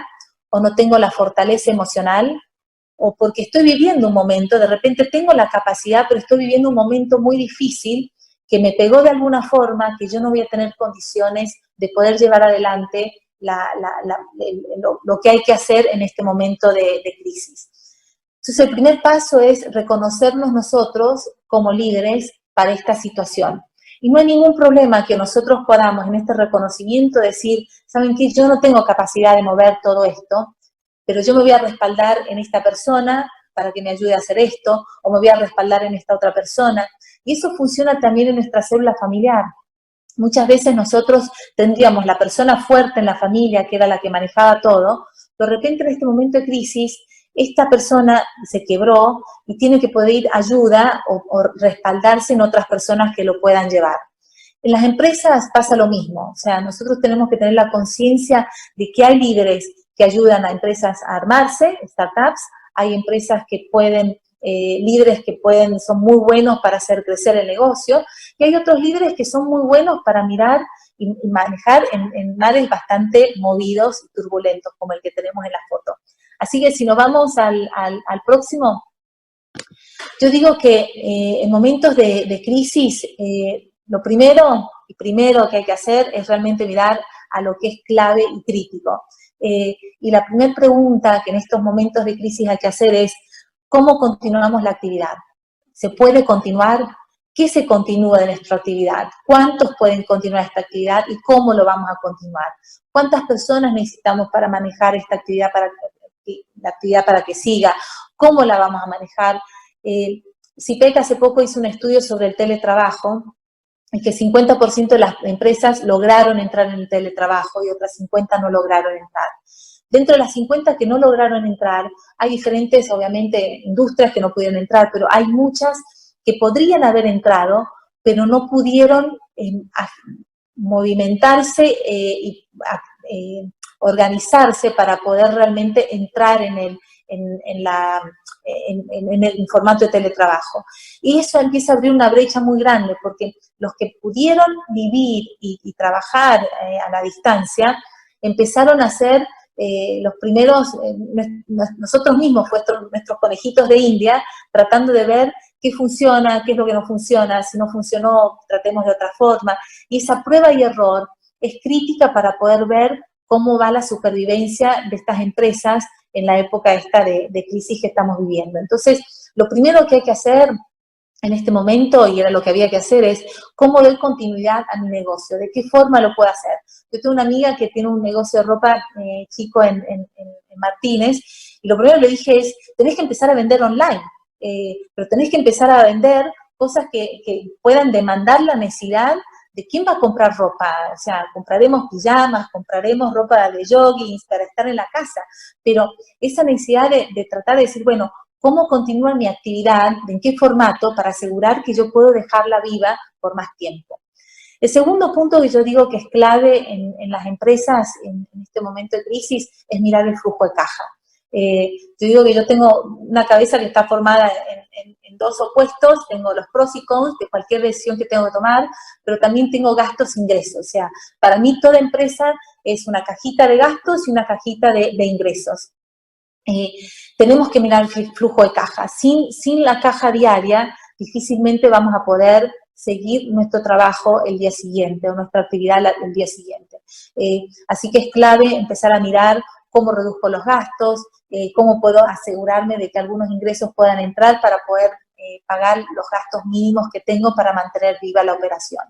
o no tengo la fortaleza emocional, o porque estoy viviendo un momento, de repente tengo la capacidad, pero estoy viviendo un momento muy difícil, que me pegó de alguna forma, que yo no voy a tener condiciones de poder llevar adelante lo que hay que hacer en este momento de crisis. Entonces, el primer paso es reconocernos nosotros como líderes para esta situación. Y no hay ningún problema que nosotros podamos en este reconocimiento decir, ¿saben qué? Yo no tengo capacidad de mover todo esto, pero yo me voy a respaldar en esta persona para que me ayude a hacer esto, o me voy a respaldar en esta otra persona. Y eso funciona también en nuestra célula familiar. Muchas veces nosotros tendríamos la persona fuerte en la familia, que era la que manejaba todo, pero de repente en este momento de crisis, esta persona se quebró y tiene que pedir ayuda o respaldarse en otras personas que lo puedan llevar. En las empresas pasa lo mismo, o sea, nosotros tenemos que tener la conciencia de que hay líderes que ayudan a empresas a armarse, startups, hay empresas que pueden, líderes que son muy buenos para hacer crecer el negocio, y hay otros líderes que son muy buenos para mirar y manejar en mares bastante movidos y turbulentos, como el que tenemos en la foto. Así que si nos vamos al próximo, yo digo que en momentos de crisis, lo primero que hay que hacer es realmente mirar a lo que es clave y crítico. Y la primera pregunta que en estos momentos de crisis hay que hacer es, ¿cómo continuamos la actividad? ¿Se puede continuar? ¿Qué se continúa de nuestra actividad? ¿Cuántos pueden continuar esta actividad y cómo lo vamos a continuar? ¿Cuántas personas necesitamos para manejar esta actividad, la actividad para que siga? ¿Cómo la vamos a manejar? CIPEC hace poco hizo un estudio sobre el teletrabajo, y que 50% de las empresas lograron entrar en el teletrabajo y otras 50 no lograron entrar. Dentro de las 50 que no lograron entrar, hay diferentes, obviamente, industrias que no pudieron entrar, pero hay muchas que podrían haber entrado, pero no pudieron movimentarse y organizarse para poder realmente entrar en el formato de teletrabajo. Y eso empieza a abrir una brecha muy grande, porque los que pudieron vivir y trabajar a la distancia, empezaron a ser los primeros, nosotros mismos, nuestros conejitos de India, tratando de ver qué funciona, qué es lo que no funciona, si no funcionó, tratemos de otra forma. Y esa prueba y error es crítica para poder ver cómo va la supervivencia de estas empresas en la época esta de crisis que estamos viviendo. Entonces, lo primero que hay que hacer en este momento, y era lo que había que hacer, es cómo dar continuidad a mi negocio, de qué forma lo puedo hacer. Yo tengo una amiga que tiene un negocio de ropa chico en Martínez, y lo primero que le dije es, tenés que empezar a vender online, pero tenés que empezar a vender cosas que puedan demandar la necesidad de quién va a comprar ropa. O sea, compraremos pijamas, compraremos ropa de joggings para estar en la casa, pero esa necesidad de tratar de decir, bueno, ¿cómo continúa mi actividad? ¿En qué formato? Para asegurar que yo puedo dejarla viva por más tiempo. El segundo punto que yo digo que es clave en las empresas en este momento de crisis es mirar el flujo de caja. Yo digo que yo tengo una cabeza que está formada en dos opuestos, tengo los pros y cons de cualquier decisión que tengo que tomar, pero también tengo gastos e ingresos. O sea, para mí toda empresa es una cajita de gastos y una cajita de ingresos. Tenemos que mirar el flujo de caja. Sin la caja diaria, difícilmente vamos a poder seguir nuestro trabajo el día siguiente o nuestra actividad el día siguiente. Así que es clave empezar a mirar cómo reduzco los gastos, cómo puedo asegurarme de que algunos ingresos puedan entrar para poder pagar los gastos mínimos que tengo para mantener viva la operación.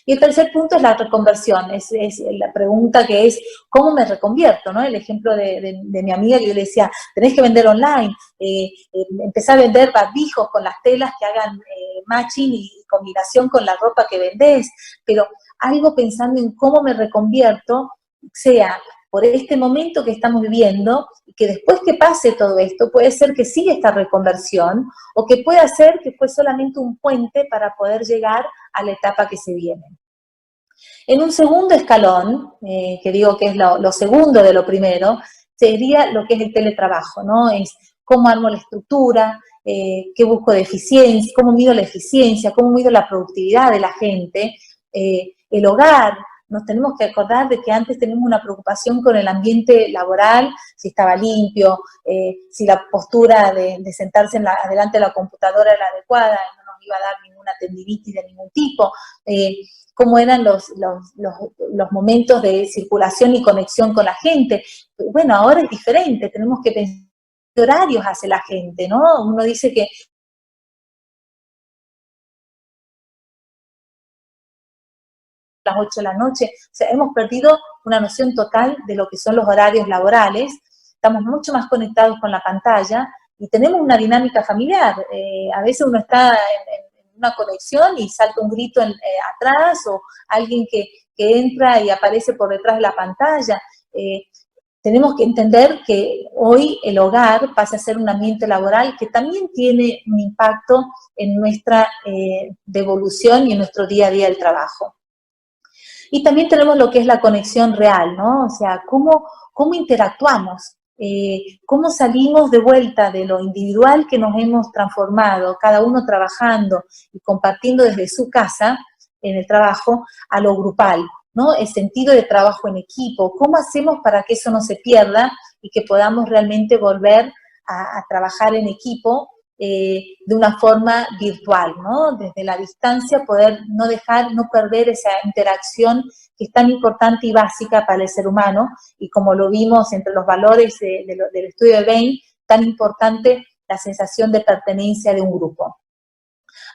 Y el tercer punto es la reconversión, es la pregunta que es, ¿cómo me reconvierto? ¿No? El ejemplo de mi amiga que yo le decía, tenés que vender online, empezar a vender barbijos con las telas que hagan matching y combinación con la ropa que vendés, pero algo pensando en cómo me reconvierto, sea por este momento que estamos viviendo, y que después que pase todo esto, puede ser que siga esta reconversión, o que pueda ser que fue solamente un puente para poder llegar a la etapa que se viene. En un segundo escalón, que digo que es lo segundo de lo primero, sería lo que es el teletrabajo, ¿no? Es cómo armo la estructura, qué busco de eficiencia, cómo mido la eficiencia, cómo mido la productividad de la gente, el hogar. Nos tenemos que acordar de que antes teníamos una preocupación con el ambiente laboral, si estaba limpio, si la postura de sentarse delante de la computadora era adecuada, no nos iba a dar ninguna tendinitis de ningún tipo, cómo eran los momentos de circulación y conexión con la gente. Bueno, ahora es diferente, tenemos que pensar qué horarios hace la gente, ¿no? Uno dice que las 8 de la noche, o sea, hemos perdido una noción total de lo que son los horarios laborales, estamos mucho más conectados con la pantalla y tenemos una dinámica familiar. A veces uno está en una conexión y salta un grito atrás, o alguien que entra y aparece por detrás de la pantalla. Tenemos que entender que hoy el hogar pasa a ser un ambiente laboral que también tiene un impacto en nuestra devolución y en nuestro día a día del trabajo. Y también tenemos lo que es la conexión real, ¿no? O sea, cómo interactuamos, cómo salimos de vuelta de lo individual que nos hemos transformado, cada uno trabajando y compartiendo desde su casa, en el trabajo, a lo grupal, ¿no? El sentido de trabajo en equipo, cómo hacemos para que eso no se pierda y que podamos realmente volver a trabajar en equipo de una forma virtual, ¿no? Desde la distancia poder no perder esa interacción que es tan importante y básica para el ser humano, y como lo vimos entre los valores del estudio de Bain, tan importante la sensación de pertenencia de un grupo.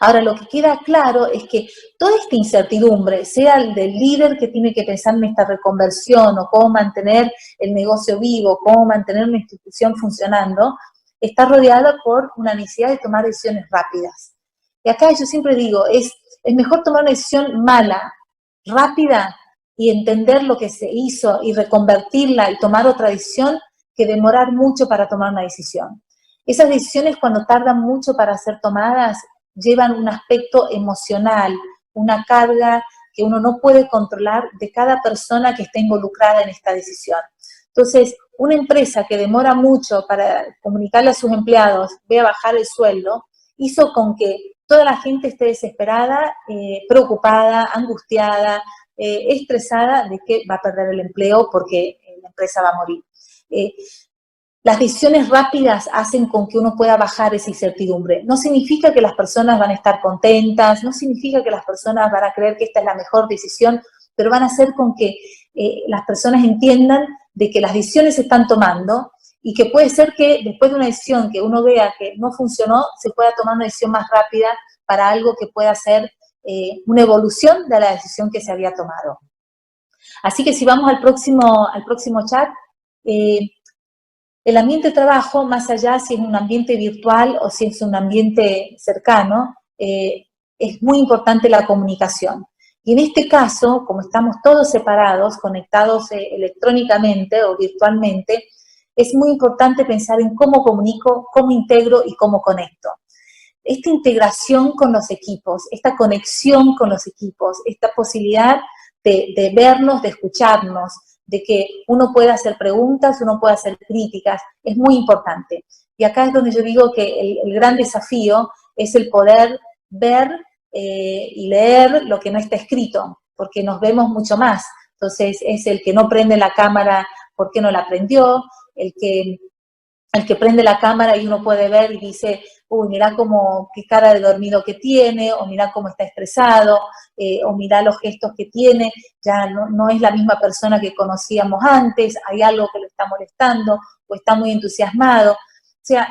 Ahora, lo que queda claro es que toda esta incertidumbre, sea el del líder que tiene que pensar en esta reconversión, o cómo mantener el negocio vivo, cómo mantener una institución funcionando, está rodeada por una necesidad de tomar decisiones rápidas. Y acá yo siempre digo, es mejor tomar una decisión mala, rápida, y entender lo que se hizo y reconvertirla y tomar otra decisión, que demorar mucho para tomar una decisión. Esas decisiones, cuando tardan mucho para ser tomadas, llevan un aspecto emocional, una carga que uno no puede controlar de cada persona que está involucrada en esta decisión. Entonces, una empresa que demora mucho para comunicarle a sus empleados, ve a bajar el sueldo, hizo con que toda la gente esté desesperada, preocupada, angustiada, estresada de que va a perder el empleo porque la empresa va a morir. Las decisiones rápidas hacen con que uno pueda bajar esa incertidumbre. No significa que las personas van a estar contentas, no significa que las personas van a creer que esta es la mejor decisión, pero van a hacer con que las personas entiendan de que las decisiones se están tomando, y que puede ser que después de una decisión que uno vea que no funcionó, se pueda tomar una decisión más rápida para algo que pueda ser una evolución de la decisión que se había tomado. Así que si vamos al próximo chat, el ambiente de trabajo, más allá si es un ambiente virtual o si es un ambiente cercano, es muy importante la comunicación. Y en este caso, como estamos todos separados, conectados electrónicamente o virtualmente, es muy importante pensar en cómo comunico, cómo integro y cómo conecto. Esta integración con los equipos, esta conexión con los equipos, esta posibilidad de vernos, de escucharnos, de que uno pueda hacer preguntas, uno pueda hacer críticas, es muy importante. Y acá es donde yo digo que el gran desafío es el poder ver y leer lo que no está escrito, porque nos vemos mucho más. Entonces, es el que no prende la cámara, ¿por qué no la prendió? El que prende la cámara y uno puede ver y dice, uy, mirá qué cara de dormido que tiene, o mirá cómo está estresado, o mirá los gestos que tiene, ya no es la misma persona que conocíamos antes, hay algo que lo está molestando, o está muy entusiasmado. O sea,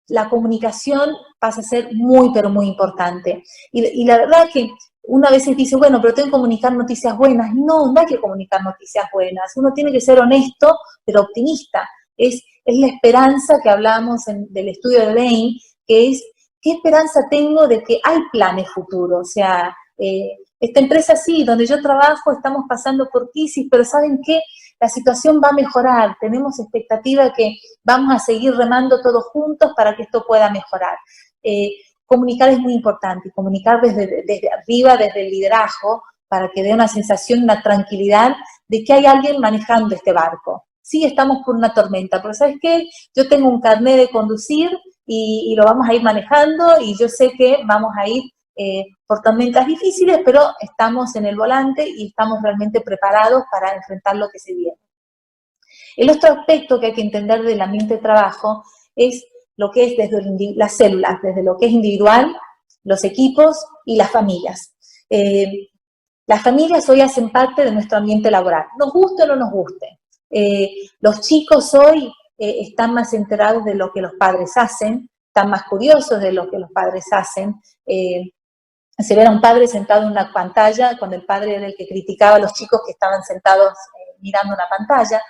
la comunicación pasa a ser muy, pero muy importante. Y la verdad es que uno a veces dice, bueno, pero tengo que comunicar noticias buenas. No hay que comunicar noticias buenas. Uno tiene que ser honesto, pero optimista. Es la esperanza que hablamos del estudio de Bain, que es, ¿qué esperanza tengo de que hay planes futuros? O sea, esta empresa sí, donde yo trabajo, estamos pasando por crisis, pero ¿saben qué? la situación va a mejorar, tenemos expectativa de que vamos a seguir remando todos juntos para que esto pueda mejorar. Comunicar es muy importante, comunicar desde arriba, desde el liderazgo, para que dé una sensación, una tranquilidad de que hay alguien manejando este barco. Sí, estamos por una tormenta, pero ¿sabes qué? Yo tengo un carnet de conducir y lo vamos a ir manejando y yo sé que vamos a ir por tormentas difíciles, pero estamos en el volante y estamos realmente preparados para enfrentar lo que se viene. El otro aspecto que hay que entender del ambiente de trabajo es lo que es desde las células, desde lo que es individual, los equipos y las familias. Las familias hoy hacen parte de nuestro ambiente laboral, nos guste o no nos guste. Los chicos hoy están más enterados de lo que los padres hacen, están más curiosos de lo que los padres hacen. Se ve a un padre sentado en una pantalla, cuando el padre era el que criticaba a los chicos que estaban sentados mirando una pantalla.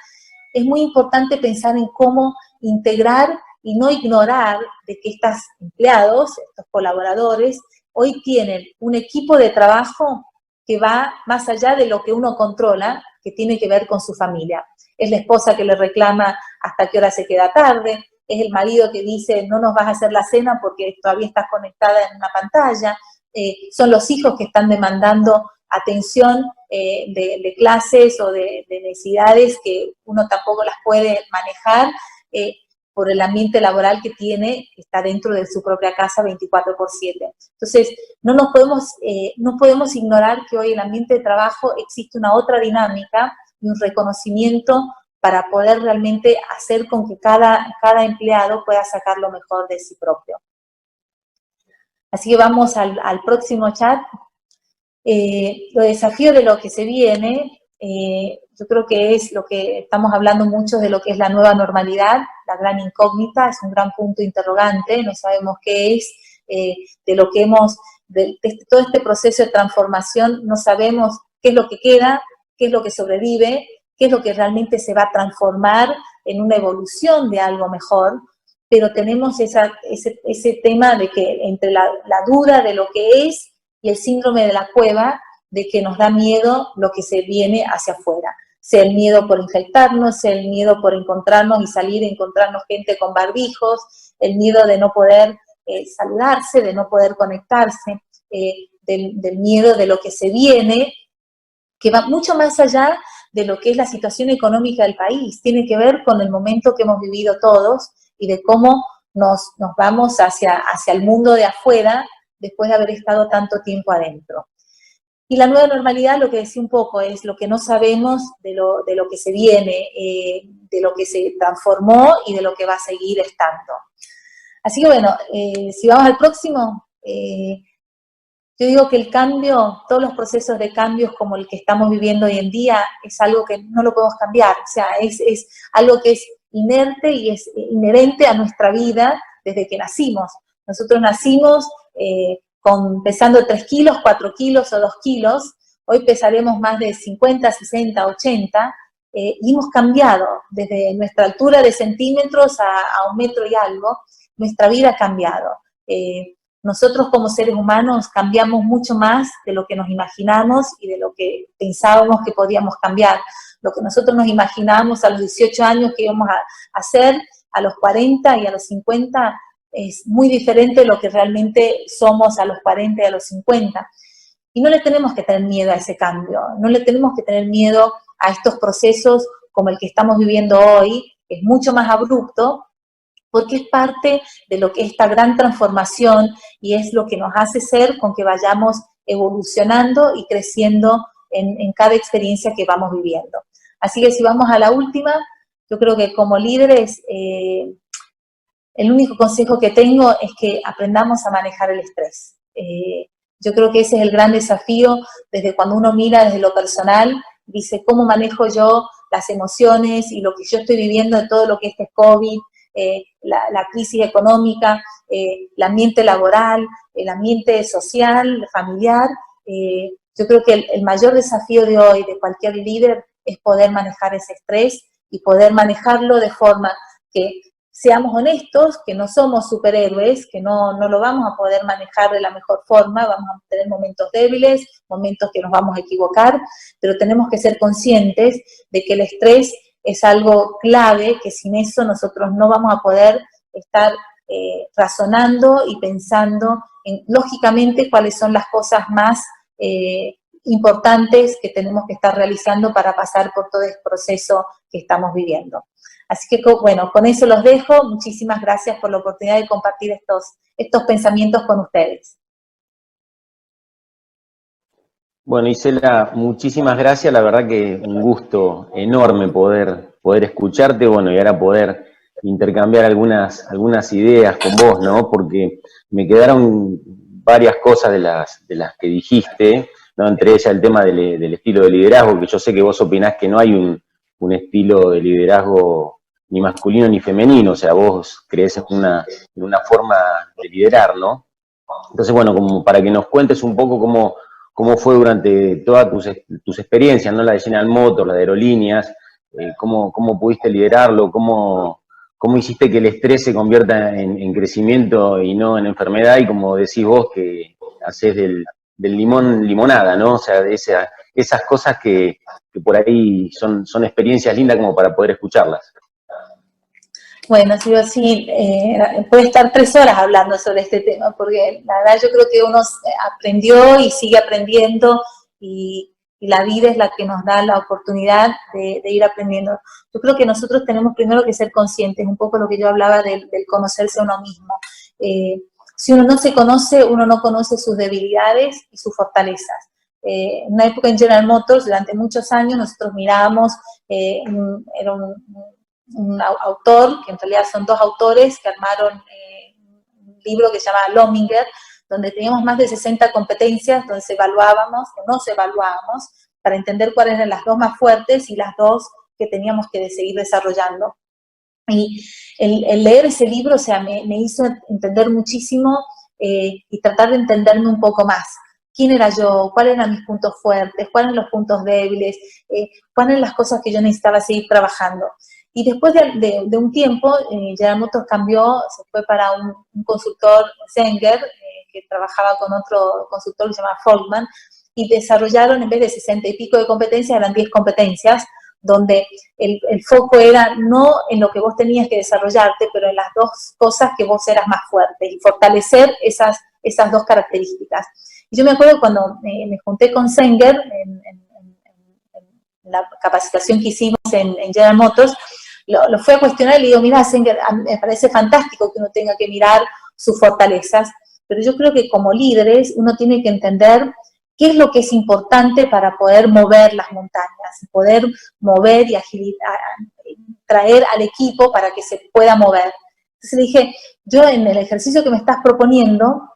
Es muy importante pensar en cómo integrar y no ignorar de que estos empleados, estos colaboradores, hoy tienen un equipo de trabajo que va más allá de lo que uno controla, que tiene que ver con su familia. Es la esposa que le reclama hasta qué hora se queda tarde, es el marido que dice no nos vas a hacer la cena porque todavía estás conectada en una pantalla, son los hijos que están demandando atención de clases o de necesidades que uno tampoco las puede manejar por el ambiente laboral que tiene, que está dentro de su propia casa 24/7. Entonces, no podemos ignorar que hoy en el ambiente de trabajo existe una otra dinámica y un reconocimiento para poder realmente hacer con que cada empleado pueda sacar lo mejor de sí propio. Así que vamos al próximo chat. Los desafíos de lo que se viene, yo creo que es lo que estamos hablando mucho de lo que es la nueva normalidad, la gran incógnita, es un gran punto interrogante, no sabemos qué es, de lo que de todo este proceso de transformación, no sabemos qué es lo que queda, qué es lo que sobrevive, qué es lo que realmente se va a transformar en una evolución de algo mejor, pero tenemos ese tema de que entre la duda de lo que es y el síndrome de la cueva, de que nos da miedo lo que se viene hacia afuera. Sea el miedo por infectarnos, sea el miedo por encontrarnos y salir y encontrarnos gente con barbijos, el miedo de no poder saludarse, de no poder conectarse, del miedo de lo que se viene, que va mucho más allá de lo que es la situación económica del país, tiene que ver con el momento que hemos vivido todos y de cómo nos vamos hacia el mundo de afuera después de haber estado tanto tiempo adentro. Y la nueva normalidad, lo que decía un poco, es lo que no sabemos de lo que se viene, de lo que se transformó y de lo que va a seguir estando. Así que bueno, si vamos al próximo, yo digo que el cambio, todos los procesos de cambios como el que estamos viviendo hoy en día, es algo que no lo podemos cambiar, o sea, es algo que es inerte y es inherente a nuestra vida desde que nacimos. Nosotros nacimos pesando 3 kilos, 4 kilos o 2 kilos, hoy pesaremos más de 50, 60, 80, y hemos cambiado desde nuestra altura de centímetros a 1 metro y algo, nuestra vida ha cambiado. Nosotros como seres humanos cambiamos mucho más de lo que nos imaginamos y de lo que pensábamos que podíamos cambiar. Lo que nosotros nos imaginábamos a los 18 años que íbamos a hacer, a los 40 y a los 50, es muy diferente de lo que realmente somos a los 40 y a los 50. Y no le tenemos que tener miedo a ese cambio, no le tenemos que tener miedo a estos procesos como el que estamos viviendo hoy, que es mucho más abrupto, porque es parte de lo que es esta gran transformación y es lo que nos hace ser con que vayamos evolucionando y creciendo en cada experiencia que vamos viviendo. Así que si vamos a la última, yo creo que como líderes, el único consejo que tengo es que aprendamos a manejar el estrés. Yo creo que ese es el gran desafío desde cuando uno mira desde lo personal, dice cómo manejo yo las emociones y lo que yo estoy viviendo de todo lo que es COVID, la crisis económica, el ambiente laboral, el ambiente social, familiar. Yo creo que el mayor desafío de hoy de cualquier líder es poder manejar ese estrés y poder manejarlo de forma que seamos honestos, que no somos superhéroes, que no lo vamos a poder manejar de la mejor forma, vamos a tener momentos débiles, momentos que nos vamos a equivocar, pero tenemos que ser conscientes de que el estrés es algo clave, que sin eso nosotros no vamos a poder estar razonando y pensando en, lógicamente, cuáles son las cosas más importantes que tenemos que estar realizando para pasar por todo el proceso que estamos viviendo. Así que, bueno, con eso los dejo. Muchísimas gracias por la oportunidad de compartir estos pensamientos con ustedes. Bueno, Isela, muchísimas gracias. La verdad que un gusto enorme poder escucharte, bueno, y ahora poder intercambiar algunas ideas con vos, ¿no? Porque me quedaron varias cosas de las que dijiste, ¿no? Entre ellas el tema del estilo de liderazgo, que yo sé que vos opinás que no hay un estilo de liderazgo ni masculino ni femenino, o sea, vos creés en una forma de liderar, ¿no? Entonces, bueno, como para que nos cuentes un poco cómo fue durante todas tus experiencias, ¿no? La de General Motors, la de aerolíneas, cómo pudiste liderarlo, cómo hiciste que el estrés se convierta en crecimiento y no en enfermedad, y como decís vos, que hacés del limón limonada, ¿no? O sea, esas cosas que por ahí son experiencias lindas como para poder escucharlas. Bueno, sí, puede estar 3 horas hablando sobre este tema, porque la verdad yo creo que uno aprendió y sigue aprendiendo, y la vida es la que nos da la oportunidad de ir aprendiendo. Yo creo que nosotros tenemos primero que ser conscientes, un poco lo que yo hablaba del conocerse a uno mismo. Si uno no se conoce, uno no conoce sus debilidades y sus fortalezas. En una época en General Motors, durante muchos años, nosotros mirábamos, era un autor, que en realidad son 2 autores que armaron un libro que se llama Lominger, donde teníamos más de 60 competencias, donde nos evaluábamos para entender cuáles eran las 2 más fuertes y las 2 que teníamos que seguir desarrollando. Y el leer ese libro, o sea, me hizo entender muchísimo y tratar de entenderme un poco más. ¿Quién era yo? ¿Cuáles eran mis puntos fuertes? ¿Cuáles eran los puntos débiles? ¿Cuáles eran las cosas que yo necesitaba seguir trabajando? Y después de un tiempo, General Motors cambió, se fue para un consultor, Zenger, que trabajaba con otro consultor que se llama Folkman, y desarrollaron, en vez de 60 y pico de competencias, eran 10 competencias, donde el foco era no en lo que vos tenías que desarrollarte, pero en las 2 cosas que vos eras más fuerte, y fortalecer esas 2 características. Y yo me acuerdo cuando me junté con Zenger, en la capacitación que hicimos en General Motors, lo fui a cuestionar y le digo, mira, Zenger, me parece fantástico que uno tenga que mirar sus fortalezas, pero yo creo que como líderes uno tiene que entender qué es lo que es importante para poder mover las montañas, poder mover y traer al equipo para que se pueda mover. Entonces le dije, yo en el ejercicio que me estás proponiendo,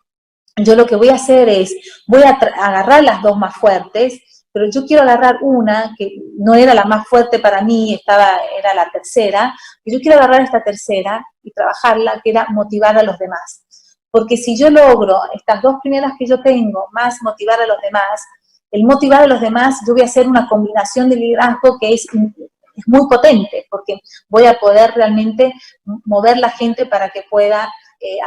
yo lo que voy a hacer es, voy a agarrar las 2 más fuertes, pero yo quiero agarrar una que no era la más fuerte para mí, era la tercera, y yo quiero agarrar esta tercera y trabajarla, que era motivar a los demás. Porque si yo logro estas 2 primeras que yo tengo, más motivar a los demás, el motivar a los demás, yo voy a hacer una combinación de liderazgo que es muy potente, porque voy a poder realmente mover la gente para que pueda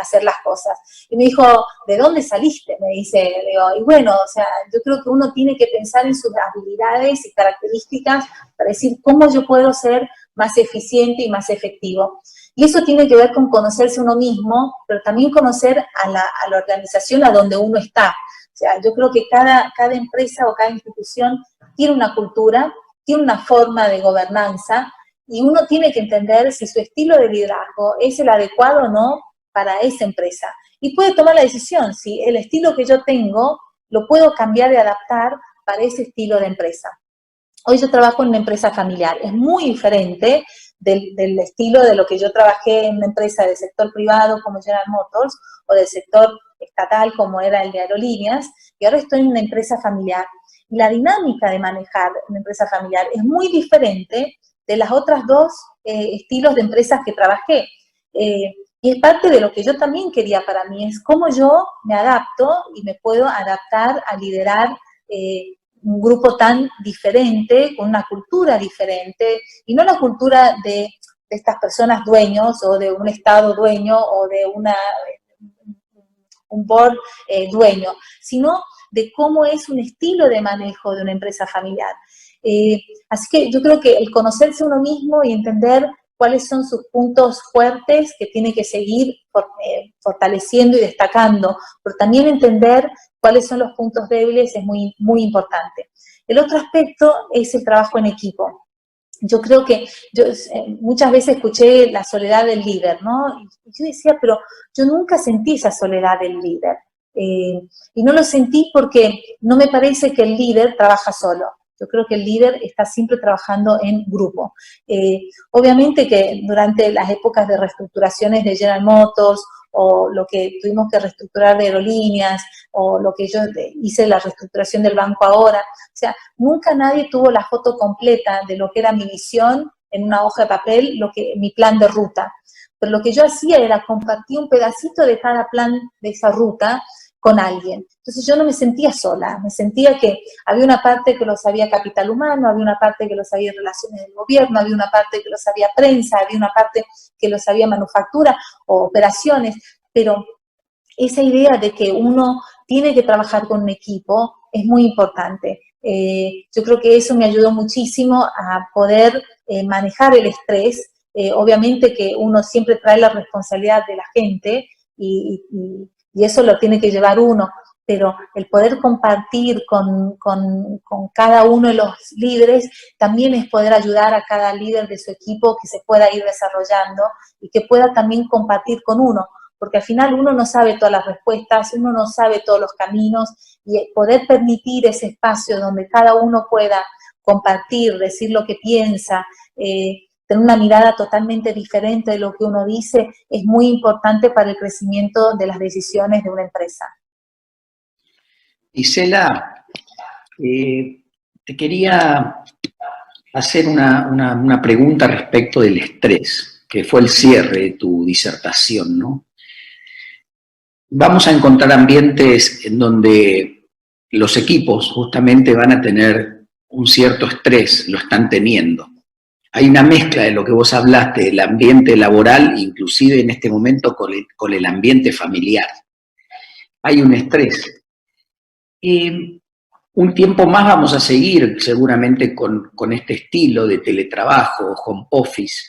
hacer las cosas. Y me dijo, ¿de dónde saliste? Me dice, digo, y bueno, o sea, yo creo que uno tiene que pensar en sus habilidades y características para decir cómo yo puedo ser más eficiente y más efectivo. Y eso tiene que ver con conocerse uno mismo, pero también conocer a la organización a donde uno está. O sea, yo creo que cada empresa o cada institución tiene una cultura, tiene una forma de gobernanza, y uno tiene que entender si su estilo de liderazgo es el adecuado o no para esa empresa. Y puede tomar la decisión, si el estilo que yo tengo lo puedo cambiar y adaptar para ese estilo de empresa. Hoy yo trabajo en una empresa familiar, es muy diferente del estilo de lo que yo trabajé en una empresa del sector privado como General Motors, o del sector estatal como era el de aerolíneas, y ahora estoy en una empresa familiar. Y la dinámica de manejar una empresa familiar es muy diferente de las otras 2 estilos de empresas que trabajé. Y es parte de lo que yo también quería para mí, es cómo yo me adapto y me puedo adaptar a liderar un grupo tan diferente, con una cultura diferente, y no la cultura de estas personas dueños, o de un Estado dueño, o de un board dueño, sino de cómo es un estilo de manejo de una empresa familiar. Así que yo creo que el conocerse uno mismo y entender cuáles son sus puntos fuertes que tiene que seguir fortaleciendo y destacando, pero también entender cuáles son los puntos débiles es muy, muy importante. El otro aspecto es el trabajo en equipo. Yo creo que muchas veces escuché la soledad del líder, ¿no? Y yo decía, pero yo nunca sentí esa soledad del líder. Y no lo sentí porque no me parece que el líder trabaja solo. Yo creo que el líder está siempre trabajando en grupo. Obviamente que durante las épocas de reestructuraciones de General Motors, o lo que tuvimos que reestructurar de aerolíneas, o lo que yo hice la reestructuración del banco ahora, o sea, nunca nadie tuvo la foto completa de lo que era mi visión en una hoja de papel, mi plan de ruta. Pero lo que yo hacía era compartir un pedacito de cada plan de esa ruta con alguien. Entonces yo no me sentía sola, me sentía que había una parte que lo sabía capital humano, había una parte que lo sabía relaciones del gobierno, había una parte que lo sabía prensa, había una parte que lo sabía manufactura o operaciones, pero esa idea de que uno tiene que trabajar con un equipo es muy importante. Yo creo que eso me ayudó muchísimo a poder manejar el estrés. Obviamente que uno siempre trae la responsabilidad de la gente y eso lo tiene que llevar uno, pero el poder compartir con cada uno de los líderes también es poder ayudar a cada líder de su equipo que se pueda ir desarrollando y que pueda también compartir con uno, porque al final uno no sabe todas las respuestas, uno no sabe todos los caminos, y poder permitir ese espacio donde cada uno pueda compartir, decir lo que piensa, tener una mirada totalmente diferente de lo que uno dice, es muy importante para el crecimiento de las decisiones de una empresa. Isela, te quería hacer una pregunta respecto del estrés, que fue el cierre de tu disertación, ¿no? Vamos a encontrar ambientes en donde los equipos justamente van a tener un cierto estrés, lo están teniendo. Hay una mezcla de lo que vos hablaste, del ambiente laboral, inclusive en este momento con el ambiente familiar. Hay un estrés. Un tiempo más vamos a seguir seguramente con este estilo de teletrabajo, home office,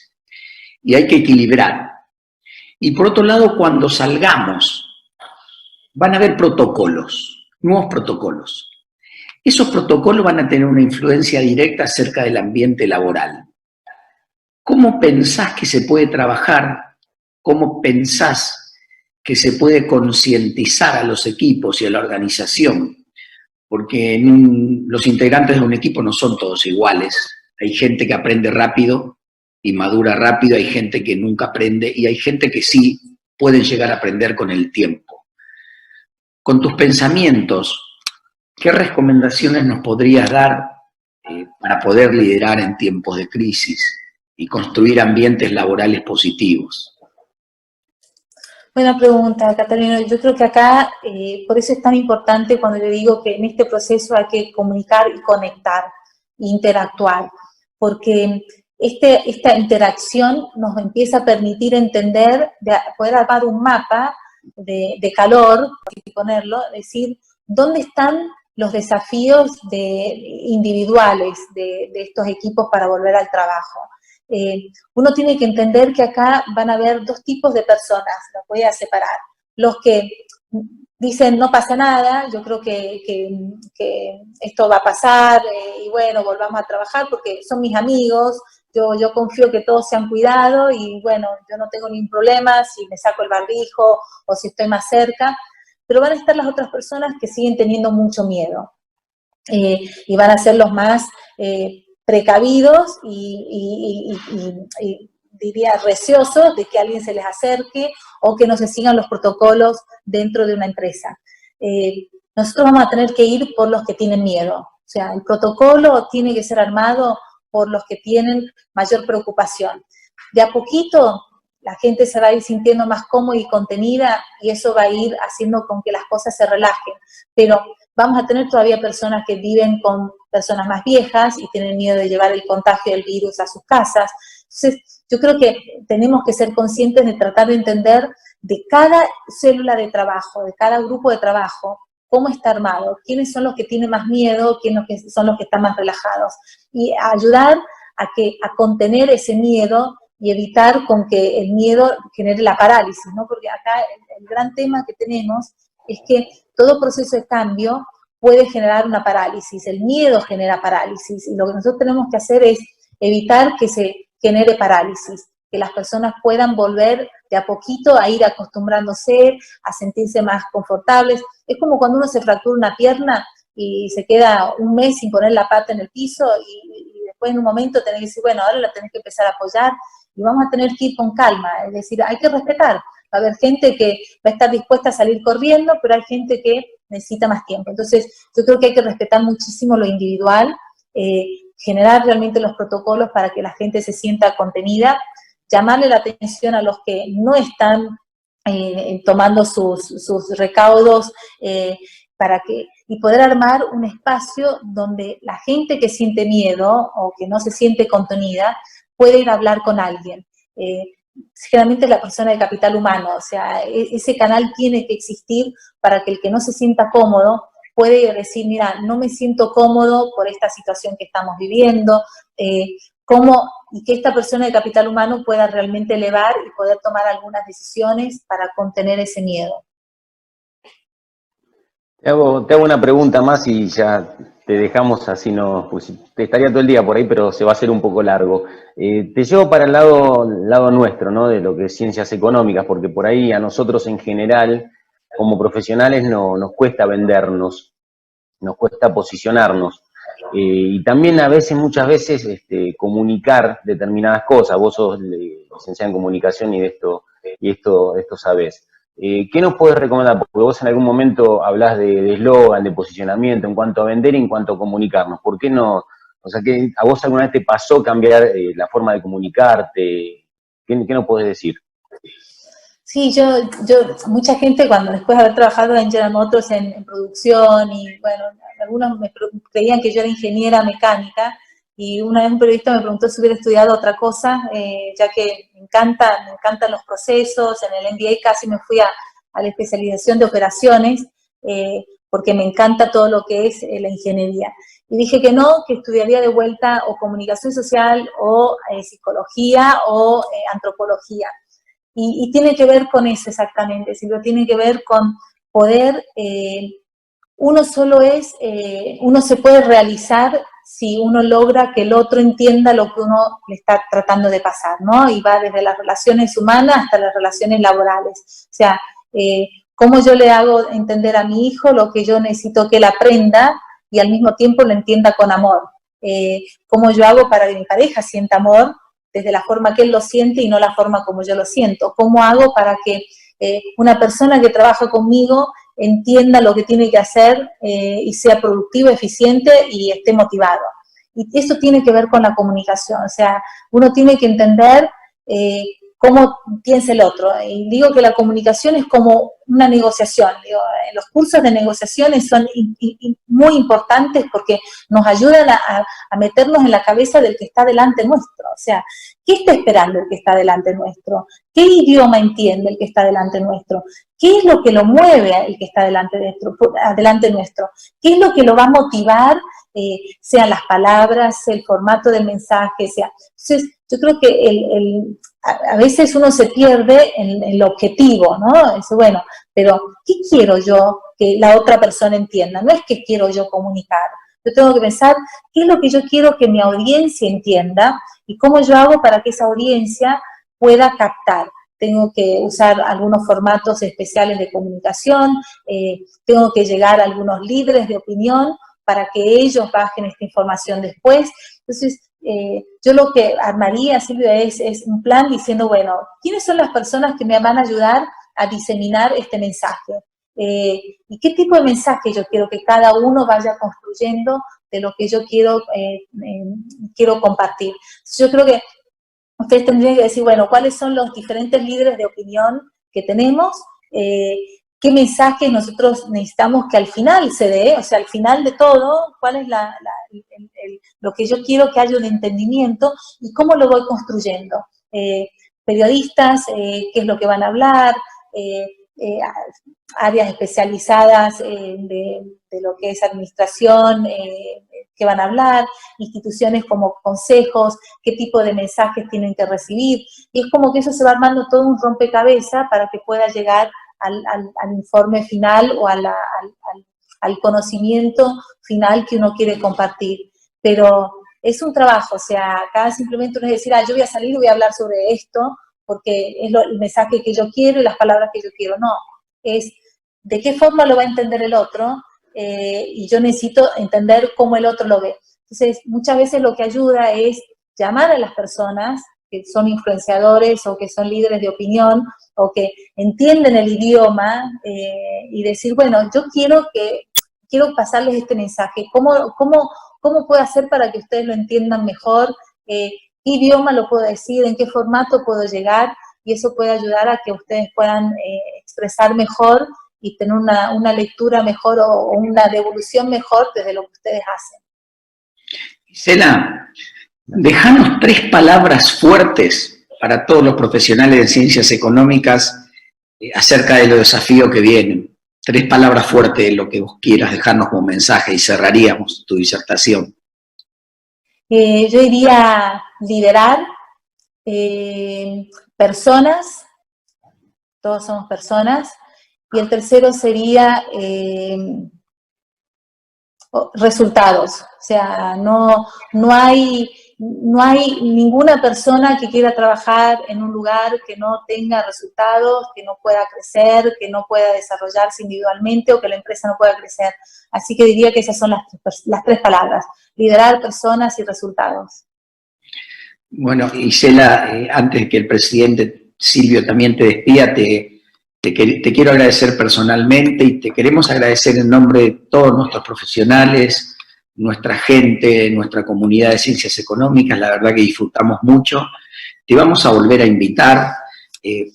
y hay que equilibrar. Y por otro lado, cuando salgamos, van a haber protocolos, nuevos protocolos. Esos protocolos van a tener una influencia directa acerca del ambiente laboral. ¿Cómo pensás que se puede trabajar? ¿Cómo pensás que se puede concientizar a los equipos y a la organización? Porque los integrantes de un equipo no son todos iguales. Hay gente que aprende rápido y madura rápido, hay gente que nunca aprende y hay gente que sí pueden llegar a aprender con el tiempo. Con tus pensamientos, ¿qué recomendaciones nos podrías dar para poder liderar en tiempos de crisis y construir ambientes laborales positivos? Buena pregunta, Catalina. Yo creo que acá, por eso es tan importante cuando yo digo que en este proceso hay que comunicar y conectar, e interactuar, porque esta interacción nos empieza a permitir entender, poder armar un mapa de calor, y ponerlo, decir, ¿dónde están los desafíos individuales de estos equipos para volver al trabajo? Uno tiene que entender que acá van a haber dos tipos de personas, los voy a separar. Los que dicen no pasa nada, yo creo que esto va a pasar y bueno, volvamos a trabajar porque son mis amigos, yo confío que todos se han cuidado y bueno, yo no tengo ningún problema si me saco el barbijo o si estoy más cerca, pero van a estar las otras personas que siguen teniendo mucho miedo y van a ser los más precavidos y diría receosos de que alguien se les acerque o que no se sigan los protocolos dentro de una empresa. Nosotros vamos a tener que ir por los que tienen miedo. O sea, el protocolo tiene que ser armado por los que tienen mayor preocupación. De a poquito la gente se va a ir sintiendo más cómoda y contenida y eso va a ir haciendo con que las cosas se relajen. Pero vamos a tener todavía personas que viven con personas más viejas y tienen miedo de llevar el contagio del virus a sus casas. Entonces, yo creo que tenemos que ser conscientes de tratar de entender de cada célula de trabajo, de cada grupo de trabajo, cómo está armado, quiénes son los que tienen más miedo, quiénes son los que están más relajados, y ayudar a contener ese miedo y evitar con que el miedo genere la parálisis, ¿no? Porque acá el gran tema que tenemos es que todo proceso de cambio puede generar una parálisis, el miedo genera parálisis, y lo que nosotros tenemos que hacer es evitar que se genere parálisis, que las personas puedan volver de a poquito a ir acostumbrándose, a sentirse más confortables. Es como cuando uno se fractura una pierna y se queda un mes sin poner la pata en el piso y después en un momento tenés que decir, bueno, ahora la tenés que empezar a apoyar y vamos a tener que ir con calma, es decir, hay que respetar. Va a haber gente que va a estar dispuesta a salir corriendo, pero hay gente que necesita más tiempo. Entonces, yo creo que hay que respetar muchísimo lo individual, generar realmente los protocolos para que la gente se sienta contenida, llamarle la atención a los que no están tomando sus recaudos, y poder armar un espacio donde la gente que siente miedo o que no se siente contenida puede ir a hablar con alguien. Generalmente la persona de capital humano, o sea, ese canal tiene que existir para que el que no se sienta cómodo puede decir, mira, no me siento cómodo por esta situación que estamos viviendo, y que esta persona de capital humano pueda realmente elevar y poder tomar algunas decisiones para contener ese miedo. Te hago una pregunta más y ya te dejamos, así no, pues te estaría todo el día por ahí, pero se va a hacer un poco largo. Te llevo para el lado nuestro, ¿no? De lo que es ciencias económicas, porque por ahí a nosotros en general, como profesionales, nos cuesta vendernos, nos cuesta posicionarnos. Y también muchas veces, comunicar determinadas cosas. Vos sos licenciada en comunicación y esto sabés. ¿Qué nos podés recomendar? Porque vos en algún momento hablás de eslogan, de posicionamiento, en cuanto a vender y en cuanto a comunicarnos. ¿Por qué no? O sea, ¿que a vos alguna vez te pasó cambiar la forma de comunicarte? ¿Qué nos podés decir? Sí, mucha gente cuando después de haber trabajado en General Motors en producción, y bueno, algunos creían que yo era ingeniera mecánica, y una vez un periodista me preguntó si hubiera estudiado otra cosa, ya que me encantan los procesos. En el MBA casi me fui a la especialización de operaciones, porque me encanta todo lo que es la ingeniería. Y dije que no, que estudiaría de vuelta o comunicación social, o psicología, o antropología. Y tiene que ver con eso exactamente, Silvia, tiene que ver con poder, uno se puede realizar si uno logra que el otro entienda lo que uno le está tratando de pasar, ¿no? Y va desde las relaciones humanas hasta las relaciones laborales. O sea, cómo yo le hago entender a mi hijo lo que yo necesito que él aprenda y al mismo tiempo lo entienda con amor. Cómo yo hago para que mi pareja sienta amor desde la forma que él lo siente y no la forma como yo lo siento. ¿Cómo hago para que una persona que trabaja conmigo entienda lo que tiene que hacer y sea productivo, eficiente y esté motivado? Y eso tiene que ver con la comunicación. O sea, uno tiene que entender cómo piensa el otro. Y digo que la comunicación es como una negociación. Los cursos de negociaciones son muy importantes porque nos ayudan a meternos en la cabeza del que está delante nuestro. O sea, ¿qué está esperando el que está delante nuestro? ¿Qué idioma entiende el que está delante nuestro? ¿Qué es lo que lo mueve el que está delante nuestro? ¿Qué es lo que lo va a motivar? Sean las palabras, el formato del mensaje, sea. Entonces, yo creo que a veces uno se pierde en el objetivo, ¿no? Dice, bueno, pero ¿qué quiero yo que la otra persona entienda? No es que quiero yo comunicar. Yo tengo que pensar qué es lo que yo quiero que mi audiencia entienda y cómo yo hago para que esa audiencia pueda captar. Tengo que usar algunos formatos especiales de comunicación, tengo que llegar a algunos líderes de opinión para que ellos bajen esta información después. Entonces, yo lo que armaría, Silvia, es un plan diciendo, bueno, ¿quiénes son las personas que me van a ayudar a diseminar este mensaje? ¿Y qué tipo de mensaje yo quiero que cada uno vaya construyendo de lo que yo quiero compartir? Entonces, yo creo que ustedes tendrían que decir, bueno, ¿cuáles son los diferentes líderes de opinión que tenemos? ¿Qué mensaje nosotros necesitamos que al final se dé? O sea, al final de todo, ¿cuál es lo que yo quiero que haya un entendimiento y cómo lo voy construyendo? periodistas, qué es lo que van a hablar, áreas especializadas de lo que es administración, que van a hablar, instituciones como consejos, qué tipo de mensajes tienen que recibir, y es como que eso se va armando todo un rompecabezas para que pueda llegar al informe final o al conocimiento final que uno quiere compartir. Pero es un trabajo, o sea, acá simplemente uno es decir, yo voy a salir y voy a hablar sobre esto, porque es el mensaje que yo quiero y las palabras que yo quiero. No, es de qué forma lo va a entender el otro, y yo necesito entender cómo el otro lo ve. Entonces, muchas veces lo que ayuda es llamar a las personas que son influenciadores o que son líderes de opinión o que entienden el idioma, y decir, bueno, yo quiero pasarles este mensaje. ¿Cómo puedo hacer para que ustedes lo entiendan mejor? ¿Qué idioma lo puedo decir? ¿En qué formato puedo llegar? Y eso puede ayudar a que ustedes puedan expresar mejor y tener una lectura mejor o una devolución mejor desde lo que ustedes hacen. Gisela, déjanos 3 palabras fuertes para todos los profesionales de ciencias económicas acerca de los desafíos que vienen. 3 palabras fuertes de lo que vos quieras dejarnos como mensaje y cerraríamos tu disertación. Yo diría liderar, personas, todos somos personas, y el tercero sería resultados. O sea, no hay ninguna persona que quiera trabajar en un lugar que no tenga resultados, que no pueda crecer, que no pueda desarrollarse individualmente o que la empresa no pueda crecer. Así que diría que esas son las 3 palabras: liderar, personas y resultados. Bueno, Gisela, antes de que el presidente Silvio también te despida, te quiero agradecer personalmente y te queremos agradecer en nombre de todos nuestros profesionales, nuestra gente, nuestra comunidad de ciencias económicas. La verdad que disfrutamos mucho. Te vamos a volver a invitar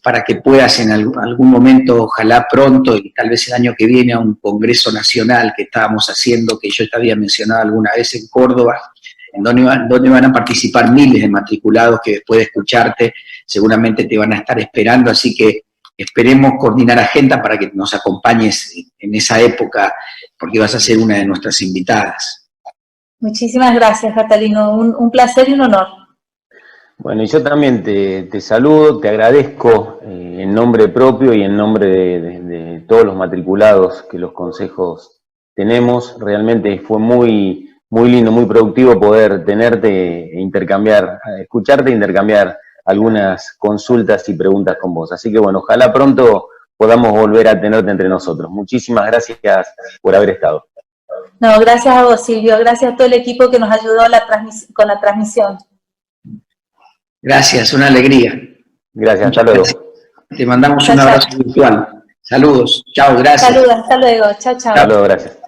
para que puedas en algún momento, ojalá pronto y tal vez el año que viene, a un congreso nacional que estábamos haciendo, que yo te había mencionado alguna vez en Córdoba, en donde van a participar miles de matriculados que después de escucharte seguramente te van a estar esperando, así que esperemos coordinar agenda para que nos acompañes en esa época, porque vas a ser una de nuestras invitadas. Muchísimas gracias, Catalino, un placer y un honor. Bueno, y yo también te saludo, te agradezco en nombre propio y en nombre de todos los matriculados que los consejos tenemos. Realmente fue muy lindo, muy productivo poder tenerte e intercambiar, escucharte e intercambiar algunas consultas y preguntas con vos. Así que bueno, ojalá pronto podamos volver a tenerte entre nosotros. Muchísimas gracias por haber estado. No, gracias a vos, Silvio. Gracias a todo el equipo que nos ayudó con la transmisión. Gracias, una alegría. Gracias, hasta luego. Te mandamos un abrazo virtual. Saludos, chao, gracias. Saludos, hasta luego. Chao, chao. Hasta luego, gracias.